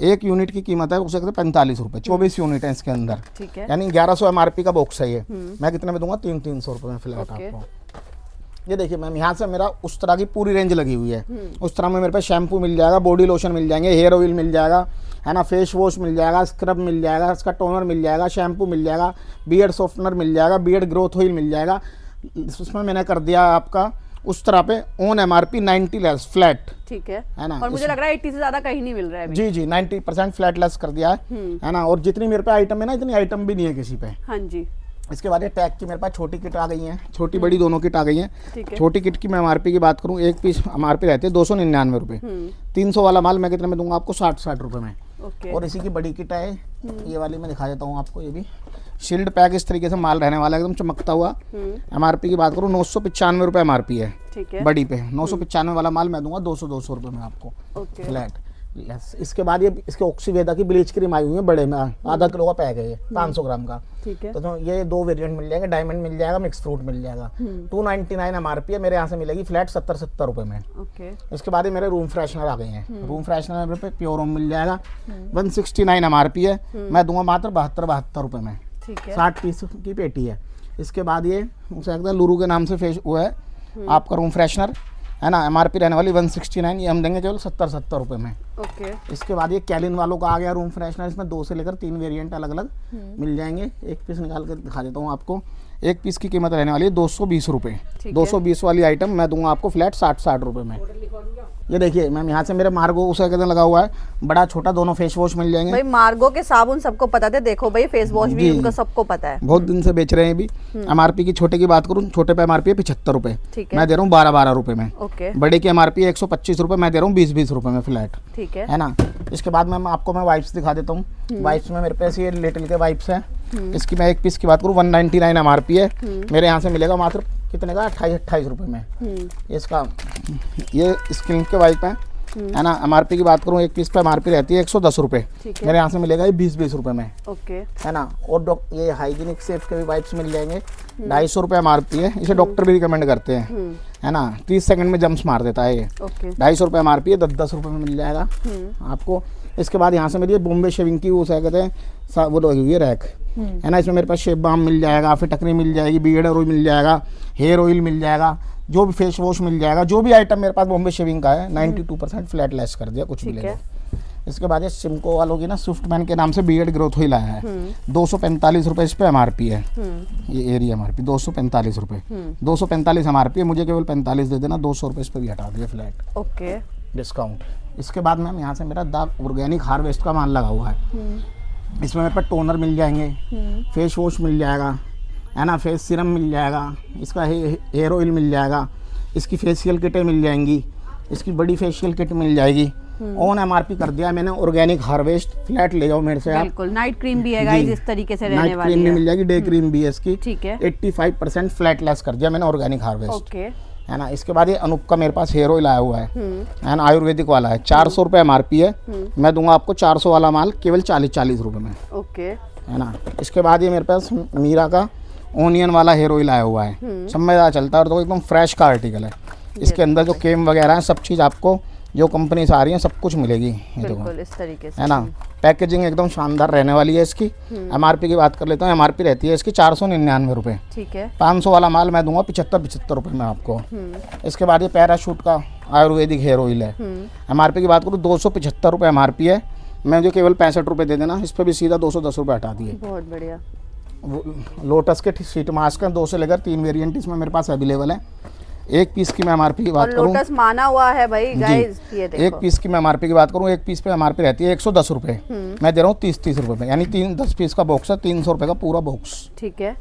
1 यूनिट की कीमत है उसे कहते हैं 45 रुपये, 24 यूनिट है इसके अंदर। ठीक है। यानी 1100 एमआरपी का बॉक्स है ये, मैं कितने में दूंगा 300 रुपये में फ्लैट ओके। आपको। ये देखिए मैम यहाँ से मेरा उस तरह की पूरी रेंज लगी हुई है। उस तरह में मेरे पास शैम्पू मिल जाएगा, बॉडी लोशन मिल जाएंगे, हेयर ऑयल मिल जाएगा, है ना, फेस वॉश मिल जाएगा, स्क्रब मिल जाएगा, इसका टोनर मिल जाएगा, शैम्पू मिल जाएगा, बियर्ड सॉफ्टनर मिल जाएगा, बियर्ड ग्रोथ ऑयल मिल जाएगा। उसमें मैंने कर दिया आपका उस तरह पे ऑन एमआरपी 90 लेस फ्लैट। ठीक है ना। और मुझे लग रहा है 80 से ज्यादा कहीं नहीं मिल रहा है अभी। जी 90% फ्लैट लेस कर दिया है ना। और जितनी मेरे पे आइटम है ना, इतनी आइटम भी नहीं है किसी पे। हाँ जी। इसके बाद ये टैग की मेरे पास छोटी किट आ गई है, छोटी बड़ी दोनों किट आ गई हैं। ठीक है। छोटी किट की मैं एमआरपी की बात करूँ, एक पीस एमआरपी रहती है 299 रुपये। 300 वाला माल मैं कितने में दूंगा आपको 60 रुपये में। ओके। और इसी की बड़ी किट है, ये वाली मैं दिखा देता हूँ आपको। ये भी शील्ड पैक इस तरीके से माल रहने वाला है, एकदम चमकता हुआ। एमआरपी की बात करूँ 995 रुपये एमआरपी है। ठीक है। बड़ी पे 995 वाला माल मैं दूंगा 200 रुपये में आपको ओके। फ्लैट। यस। इसके बाद ये इसके ऑक्सीवेदा की ब्लीच क्रीम आई हुई है बड़े में, आधा किलो का पैक है ये 500 ग्राम का। ठीक है। तो ये 2 वेरिएंट मिल जाएंगे, डायमंड मिल जाएगा, मिक्स फ्रूट मिल जाएगा। 299 एमआरपी है, मेरे यहाँ से मिलेगी फ्लैट 70 रुपये में। ओके। इसके बाद ये मेरे रूम फ्रेशनर आ गए हैं। रूम फ्रेशनर मेरे पे प्योर होम मिल जाएगा 169 एमआरपी है, मैं दूंगा मात्र 72 रुपये में। ठीक है। 60 पीस की पेटी है। इसके बाद ये उसे कहते हैं लुरु के नाम से फेस वो है आपका रूम फ्रेशनर, है ना। एमआरपी रहने वाली 169, ये हम देंगे केवल 70 रुपये में। ओके। इसके बाद ये कैलिन वालों का आ गया रूम फ्रेशनर, इसमें 2 से लेकर 3 वेरिएंट अलग अलग मिल जाएंगे। एक पीस निकाल कर दिखा देता हूँ आपको। एक पीस की कीमत रहने वाली है 220 रुपये। 220 वाली आइटम मैं दूंगा आपको फ्लैट 60 रुपये में। ये देखिए मैम, यहाँ से मेरे मार्गो उसे कहते लगा हुआ है, बड़ा छोटा दोनों फेस वॉश मिल जाएंगे। भाई मार्गो के साबुन सबको पता है, देखो भाई फेस वॉश भी उनको सबको पता है, बहुत दिन से बेच रहे हैं भी। एमआरपी की छोटे की बात करूँ, छोटे पे एमआरपी है 75 रुपये, मैं दे रहा हूँ 12 रुपये में। ओके। बड़े की एमआरपी है 125 रुपये, मैं दे रहा हूँ 20 रुपये में फ्लैट, ठीक है ना। इसके बाद मैं आपको वाइप्स दिखा देता हूँ। वाइप्स में मेरे पास ये लिटिल के वाइप्स है। इसकी मैं एक पीस की बात करूँ 199 एमआरपी है, मेरे यहाँ से मिलेगा मात्र कितने का, 28 रुपये में। इसका ये स्किन के वाइप है ना। एमआरपी की बात करूँ, एक पीस पे एमआरपी रहती है 110 रुपये, मेरे यहाँ से मिलेगा ये 20 रुपये में। ओके, है ना। और ये हाइजीनिक सेफ के भी वाइप्स मिल जाएंगे, 250 रुपये एमआरपी है। इसे डॉक्टर भी रिकमेंड करते हैं, है ना। 30 सेकंड में जम्स मार देता है ये। 250 रुपये एमआरपी है, 10 रुपये में मिल जाएगा आपको। इसके बाद यहाँ से मेरी बॉम्बे शेविंग की वो कहते हैं वो लगी हुई है रैक, है ना। इसमें मेरे पास शेप बाम मिल जाएगा, फिर टकरी मिल जाएगी, बियर्ड ऑयल मिल जाएगा, हेयर ऑयल मिल जाएगा, जो भी फेस वॉश मिल जाएगा। जो भी आइटम मेरे पास बॉम्बे शेविंग का है 92% फ्लैट लेस कर दिया, कुछ भी ले लो। इसके बाद ये सिमको वालों की ना स्विफ्ट मैन के नाम से बियर्ड ग्रोथ ऑयल आया है, 245 रुपये इस पर एमआरपी है। ये एरिया एमआरपी 245 रुपये, 245 एमआरपी है, मुझे केवल 45 दे देना, 200 रुपये इस पर भी हटा दिया फ्लैट। Okay, discount. इसके बाद मैम यहाँ से मेरा द ऑर्गेनिक हार्वेस्ट का माल लगा हुआ है। इसमें मेरे पास टोनर मिल जाएंगे, फेस वॉश मिल जाएगा, है ना, फेस सीरम मिल जाएगा, इसका हेयर ऑयल मिल जाएगा, इसकी फेशियल किटें मिल जाएंगी, इसकी बड़ी फेशियल किट मिल जाएगी। ऑन एमआरपी कर दिया मैंने ऑर्गेनिक हार्वेस्ट, फ्लैट ले जाओ मेरे से आप। बिल्कुल। नाइट क्रीम भी है गाइस, इस तरीके से रहने वाली है। नाइट क्रीम भी मिल जाएगी, डे क्रीम भी है इसकी, ठीक है। 85% फ्लैट लेस कर दिया मैंने ऑर्गेनिक हार्वेस्ट। ओके, है ना। इसके बाद ये अनूप का मेरे पास हेयर ऑयल आया हुआ है ना, आयुर्वेदिक वाला है, 400 रुपये एमआरपी है, मैं दूंगा आपको 400 वाला माल केवल 40 रुपये में। ओके, है ना। इसके बाद ये मेरे पास मीरा का ओनियन वाला हेयर ऑयल आया हुआ है, सब में ज़्यादा चलता है और तो एकदम फ्रेश का आर्टिकल है। इसके अंदर जो केम वगैरह है सब चीज़ आपको जो कंपनी से आ रही है सब कुछ मिलेगी, ये देखो, इस तरीके से, है ना। पैकेजिंग एकदम शानदार रहने वाली है इसकी। एमआरपी की बात कर लेता हूँ, एमआरपी रहती है इसकी 499 रुपये, ठीक है। 500 वाला माल मैं दूंगा 75 रुपये में आपको। इसके बाद ये पैराशूट का आयुर्वेदिक हेयर ऑयल है, एमआरपी की बात करूँ 275 रुपये एमआरपी है, मैं जो केवल 65 रुपये दे देना, इस पर भी सीधा 210 रुपये हटा दिए। बहुत बढ़िया। लोटस के शीट मास्क हैं 2 से लेकर 3 वेरिएंट इसमें मेरे पास अवेलेबल है। एक पीस की मैं एमआरपी की बात करूं, लोटस माना हुआ है भाई गाइस, ये देखो। एक पीस की मैं एमआरपी की बात करूं, एक पीस पे एमआरपी रहती है 110 रुपये, मैं दे रहा हूँ 30 रुपये में, यानी 10 पीस का बॉक्स है, 300 रुपये का पूरा बॉक्स, ठीक है।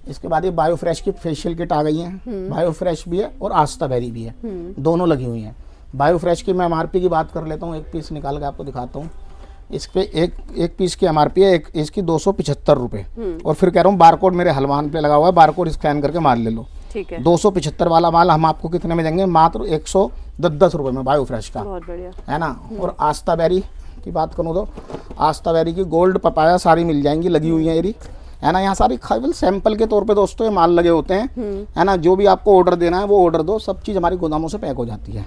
इसके बाद ये बायो फ्रेश की फेशियल किट आ गई है, बायो फ्रेश भी है और आस्था बेरी भी है, दोनों लगी हुई हैं। बायो फ्रेश की मैं एमआरपी की बात कर लेता हूँ, एक पीस निकाल के आपको दिखाता हूँ। इस पे एक पीस की एमआरपी है, इसकी 275 रुपये, और फिर कह रहा हूँ बारकोड मेरे हलवान पे लगा हुआ है, बारकोड स्कैन करके माल ले लो, ठीक है। 275 वाला माल हम आपको कितने में देंगे, मात्र 110 रुपये में बायो फ्रेश का, बहुत बढ़िया, है ना। और आस्था बेरी की बात करूँ तो आस्था बेरी की गोल्ड पपाया सारी मिल जाएंगी, लगी हुई है ये, है ना। यहाँ सारी केवल सैंपल के तौर पे दोस्तों ये माल लगे होते हैं, है ना। जो भी आपको ऑर्डर देना है वो ऑर्डर दो, सब चीज़ हमारी गोदामों से पैक हो जाती है।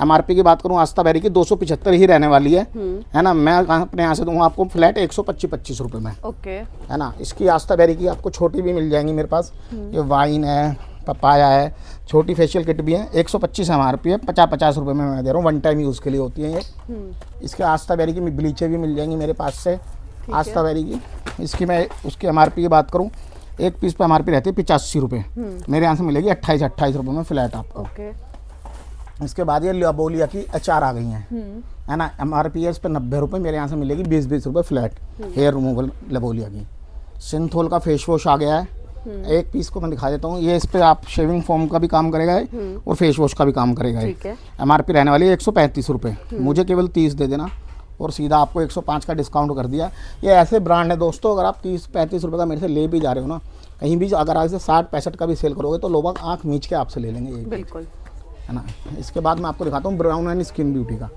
एमआरपी की बात करूँ आस्था बेरी की 275 ही रहने वाली है ना। मैं अपने यहाँ से दूंगा आपको फ्लैट 125 रुपये में, ओके, है ना। इसकी आस्था बेरी की आपको छोटी भी मिल जाएंगी मेरे पास, ये वाइन है, पपाया है, छोटी फेशियल किट भी है, 125 एमआरपी है, 50 रुपये में मैं दे रहा हूँ, वन टाइम यूज़ के लिए होती है ये। इसके आस्था बेरी की ब्लीचें भी मिल जाएंगी मेरे पास से, आस्था बेरी की। इसकी मैं उसकी एमआरपी की बात करूँ, एक पीस पर एमआरपी रहती है 85 रुपये, मेरे यहाँ से मिलेगी 28 रुपये में फ्लैट आपको। इसके बाद ये लिबोलिया की अचार आ गई हैं, है ना। एमआरपी है इस पर 90 रुपये, मेरे यहाँ से मिलेगी 20 रुपये फ्लैट, हेयर रिमूवल लिबोलिया की। सिंथोल का फेस वॉश आ गया है, एक पीस को मैं दिखा देता हूँ। ये इस पर आप शेविंग फोम का भी काम करेगा और फेस वॉश का भी काम करेगा। एमआरपी रहने वाली है 135 रुपये, मुझे केवल 30 दे देना और सीधा आपको 105 का डिस्काउंट कर दिया। ये ऐसे ब्रांड है दोस्तों, अगर आप 30-35 रुपये का मेरे से ले भी जा रहे हो ना, कहीं भी अगर आप इसे 60-65 का भी सेल करोगे तो लोग आँख मींच के आपसे ले लेंगे, बिल्कुल, है ना। इसके बाद मैं आपको दिखाता हूँ ब्राउन एंड स्किन ब्यूटी का।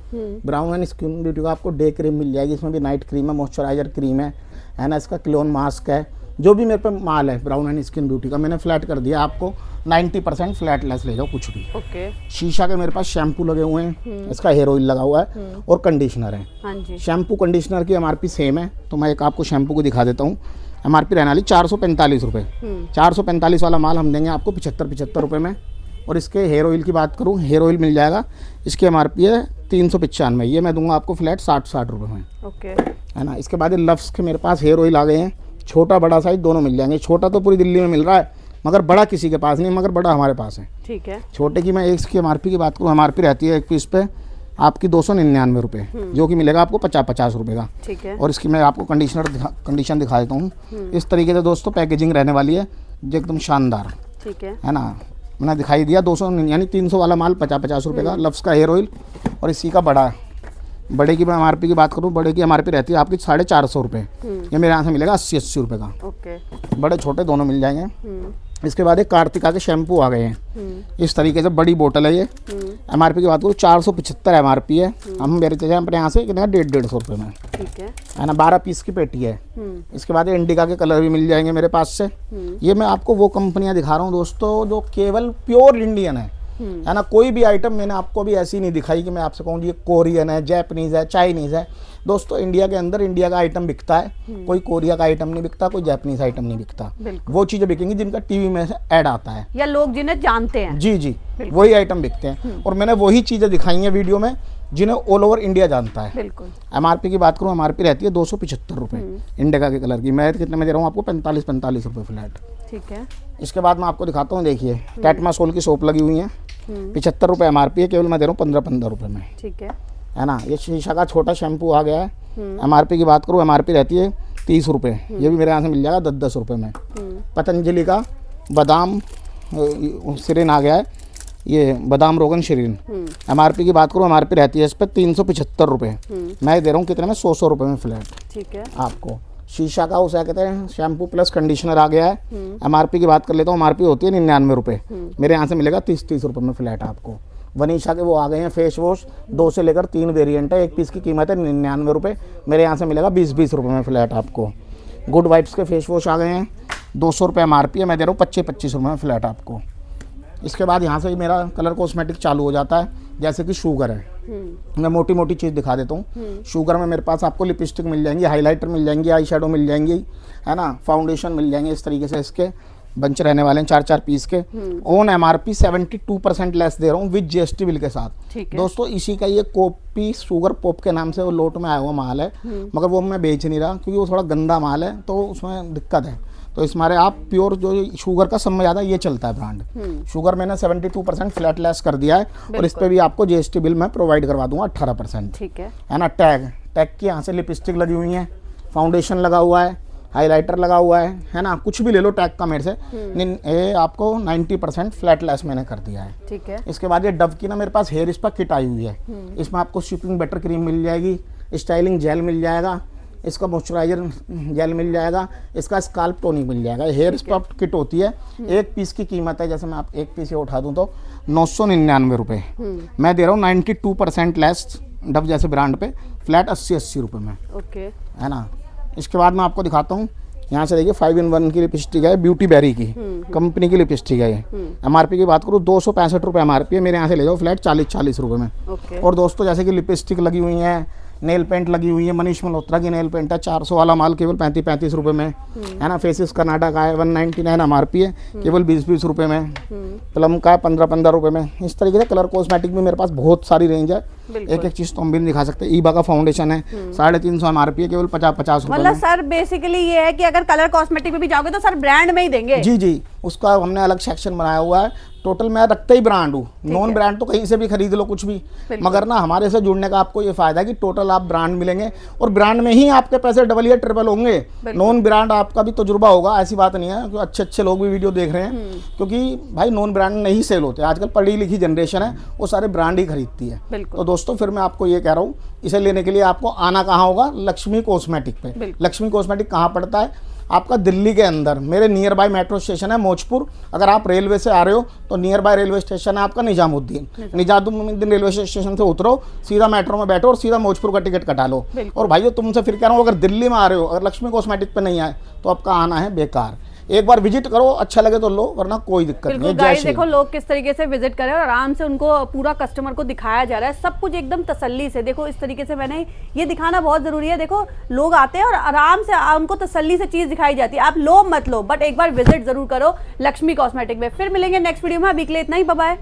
ब्राउन एंड स्किन ब्यूटी का आपको डे क्रीम मिल जाएगी, इसमें भी नाइट क्रीम है, मॉइस्चराइजर क्रीम है ना। इसका क्लोन मास्क है, जो भी मेरे पे माल है ब्राउन एंड स्किन ब्यूटी का मैंने फ्लैट कर दिया आपको 90% फ्लैट लेस ले जाओ कुछ भी। ओके। शीशा के मेरे पास शैम्पू लगे हुए हैं, इसका हेयर ऑयल लगा हुआ है और कंडीशनर है। हाँ जी। शैम्पू कंडीशनर की एमआरपी सेम है, तो मैं एक आपको शैम्पू को दिखा देता हूँ। एमआरपी रहने वाली 445 रुपये, 445 वाला माल हम देंगे आपको 75 रुपये में, और इसके हेयर ऑयल की बात करूँ, हेयर ऑयल मिल जाएगा, इसकी MRP है 395, ये मैं दूंगा आपको फ्लैट 60 रुपये में, ओके। है ना। इसके बाद ये लव्स के मेरे पास हेयर ऑयल आ गए हैं, छोटा बड़ा साइज दोनों मिल जाएंगे। छोटा तो पूरी दिल्ली में मिल रहा है, मगर बड़ा किसी के पास नहीं, मगर बड़ा हमारे पास है। ठीक है। छोटे की मैं इसकी MRP की बात करूँ, MRP रहती है एक पीस पे आपकी 299 रुपये, जो कि मिलेगा आपको 50 रुपये का। ठीक है। और इसकी मैं आपको कंडीशन दिखा देता हूँ। इस तरीके से दोस्तों पैकेजिंग रहने वाली है, जो एकदम शानदार, ठीक है। है ना। मैंने दिखाई दिया 200 यानी 300 वाला माल 50 रुपये का, लव्स का हेयर ऑयल। और इसी का बड़े की मैं MRP की बात करूँ, बड़े की MRP रहती है आपकी 450 रुपये, ये मेरे यहाँ से मिलेगा 80 रुपये का। ओके। बड़े छोटे दोनों मिल जाएंगे। इसके बाद एक कार्तिका के शैम्पू आ गए हैं, इस तरीके से बड़ी बोतल है ये। MRP की बात करूँ 475 MRP है, हम बेचते हैं अपने यहाँ से कितना 150 रुपये में, ठीक है ना। 12 पीस की पेटी है। इसके बाद इंडिका के कलर भी मिल जाएंगे मेरे पास से। ये मैं आपको वो कंपनियां दिखा रहा हूँ दोस्तों जो केवल प्योर इंडियन है ना। कोई भी आइटम मैंने आपको भी ऐसी नहीं दिखाई कि मैं आपसे कहूँ ये कोरियन है, जैपनीज़ है, चाइनीज़ है। दोस्तों इंडिया के अंदर इंडिया का आइटम बिकता है, कोई कोरिया का आइटम नहीं बिकता, कोई जापानीज आइटम नहीं बिकता। वो चीज़ें बिकेंगी जिनका टीवी में से ऐड आता है या लोग जिन्हें जानते हैं। जी जी, वही आइटम बिकते हैं। और मैंने वही चीज़ें दिखाई हैं वीडियो में जिन्हें ऑल ओवर इंडिया जानता है। बिल्कुल। MRP की बात करूँ, MRP रहती है 275 रुपये इंडिका के कलर की। मैं कितने में दे रहा हूँ आपको 45 रुपये फ्लैट। ठीक है। इसके बाद मैं आपको दिखाता हूँ, देखिए टेटमासोल की सोप लगी हुई है, 75 रुपये MRP है, केवल मैं दे रहा हूँ 15 रुपये में, ठीक है ना। ये शीशा का छोटा शैम्पू आ गया है। MRP की बात करूँ, MRP रहती है 30 रुपये, ये भी मेरे यहाँ से मिल जाएगा 10 रुपये में। पतंजलि का बादाम सिरिन आ गया है, ये बादाम रोगन शरीन। MRP की बात करूँ, MRP रहती है इस पर 375 रुपये, मैं दे रहा हूँ कितने में 100 रुपये में फ्लैट, ठीक है। आपको शीशा का उसे कहते हैं शैम्पू प्लस कंडीशनर आ गया है। MRP की बात कर लेता हूँ, MRP होती है 99 रुपये, मेरे यहाँ से मिलेगा 30 रुपये में फ्लैट आपको। वनीशा के वो आ गए हैं फेस वॉश, 2 से लेकर 3 वेरिएंट है, एक पीस की कीमत है 99 रुपये, मेरे यहाँ से मिलेगा 20 रुपये में फ्लैट आपको। गुड वाइब्स के फेस वॉश आ गए हैं, 200 रुपये MRP है, मैं दे रहा हूँ 25 रुपये में फ्लैट आपको। इसके बाद यहाँ से मेरा कलर कॉस्मेटिक चालू हो जाता है, जैसे कि शुगर है। मैं मोटी मोटी चीज़ दिखा देता हूँ। शुगर में मेरे पास आपको लिपस्टिक मिल जाएंगी, हाइलाइटर मिल जाएंगी, आई शेडो मिल जाएंगी, है ना, फाउंडेशन मिल जाएंगे। इस तरीके से इसके बंच रहने वाले हैं 4 पीस के। ऑन MRP 72% लेस दे रहा हूँ विद GST बिल के साथ। दोस्तों इसी का ये कॉपी शुगर पॉप के नाम से वो लोट में आया हुआ माल है, मगर वो मैं बेच नहीं रहा क्योंकि वो थोड़ा गंदा माल है, तो उसमें दिक्कत है। तो इस मारे आप प्योर जो शुगर का सब में ज़्यादा ये चलता है ब्रांड। शुगर मैंने 72% फ्लैट लेस कर दिया है, और इस पर भी आपको GST बिल मैं प्रोवाइड करवा दूंगा 18%, ठीक है ना। टैग की यहाँ से लिपस्टिक लगी हुई है, फाउंडेशन लगा हुआ है, हाइलाइटर लगा हुआ है ना, कुछ भी ले लो टैग का मेरे से। ये आपको 90% फ्लैट लेस मैंने कर दिया है, ठीक है। इसके बाद ये डव की ना मेरे पास हेयर स्पा किट आई हुई है, इसमें आपको शिपिंग बटर क्रीम मिल जाएगी, स्टाइलिंग जेल मिल जाएगा, इसका मॉइस्चराइजर जेल मिल जाएगा, इसका स्काल्प टोनिक मिल जाएगा। हेयर स्पा किट होती है, एक पीस की कीमत है, जैसे मैं आप एक पीस ये उठा दूं तो 999 रुपये, मैं दे रहा हूँ 92% लेस डव जैसे ब्रांड पे फ्लैट 80 रुपये में, ओके, है ना। इसके बाद मैं आपको दिखाता हूँ, यहाँ से देखिए 5-in-1 की लिपस्टिक है, ब्यूटी बेरी की कंपनी की लिपस्टिक है ये। MRP की बात करूँ 265 रुपये MRP है, मेरे यहाँ से ले जाओ फ्लैट 40 रुपये में। और दोस्तों जैसे कि लिपस्टिक लगी हुई है, नेल पेंट लगी हुई है, मनीष मल्होत्रा की नेल पेंट है, 400 वाला माल केवल 35 रुपये में, है ना। फेसिस कर्नाटक का है 199 MRP है, केवल 20 रुपये में। प्लम का 15 रुपये में। इस तरीके से कलर कॉस्मेटिक में मेरे पास बहुत सारी रेंज है, एक चीज़ तो हम भी नहीं दिखा सकते। ईबा का फाउंडेशन है 350 MRP है, केवल 50 रुपये। मतलब सर बेसिकली ये है कि अगर कलर कॉस्मेटिक में भी जाओगे तो सर ब्रांड में ही देंगे। जी जी, उसका हमने अलग सेक्शन बनाया हुआ है। टोटल मैं रखता ही ब्रांड हूँ, नॉन ब्रांड तो कहीं से भी खरीद लो कुछ भी, मगर ना हमारे से जुड़ने का आपको ये फायदा है कि टोटल आप ब्रांड मिलेंगे, और ब्रांड में ही आपके पैसे डबल या ट्रिपल होंगे। नॉन ब्रांड आपका भी तजुर्बा होगा, ऐसी बात नहीं है, अच्छे लोग भी वीडियो देख रहे हैं, क्योंकि भाई नॉन ब्रांड नहीं सेल होते। आजकल पढ़ी लिखी जनरेशन है, वो सारे ब्रांड ही खरीदती है। तो दोस्तों फिर मैं आपको ये कह रहा हूँ, इसे लेने के लिए आपको आना कहाँ होगा, लक्ष्मी कॉस्मेटिक पे। लक्ष्मी कॉस्मेटिक कहाँ पड़ता है आपका, दिल्ली के अंदर मेरे नियर बाय मेट्रो स्टेशन है मौजपुर। अगर आप रेलवे से आ रहे हो तो नियर बाय रेलवे स्टेशन है आपका निजामुद्दीन रेलवे स्टेशन से उतरो, सीधा मेट्रो में बैठो और सीधा मौजपुर का टिकट कटा लो। और भाइयों तुमसे फिर कह रहा हूँ, अगर दिल्ली में आ रहे हो, अगर लक्ष्मी कॉस्मेटिक पे नहीं आए तो आपका आना है बेकार। एक बार विजिट करो, अच्छा लगे तो लो, वरना कोई दिक्कत नहीं बिल्कुल है। जय गाइस श्री देखो लोग किस तरीके से विजिट करें और आराम से उनको पूरा कस्टमर को दिखाया जा रहा है, सब कुछ एकदम तसल्ली से। देखो इस तरीके से मैंने ये दिखाना बहुत जरूरी है। देखो लोग आते हैं और आराम से उनको तसल्ली से चीज दिखाई जाती है। आप लो मत लो, बट एक बार विजिट जरूर करो लक्ष्मी कॉस्मेटिक में। फिर मिलेंगे नेक्स्ट वीडियो में, अभी के लिए इतना ही, बाय बाय।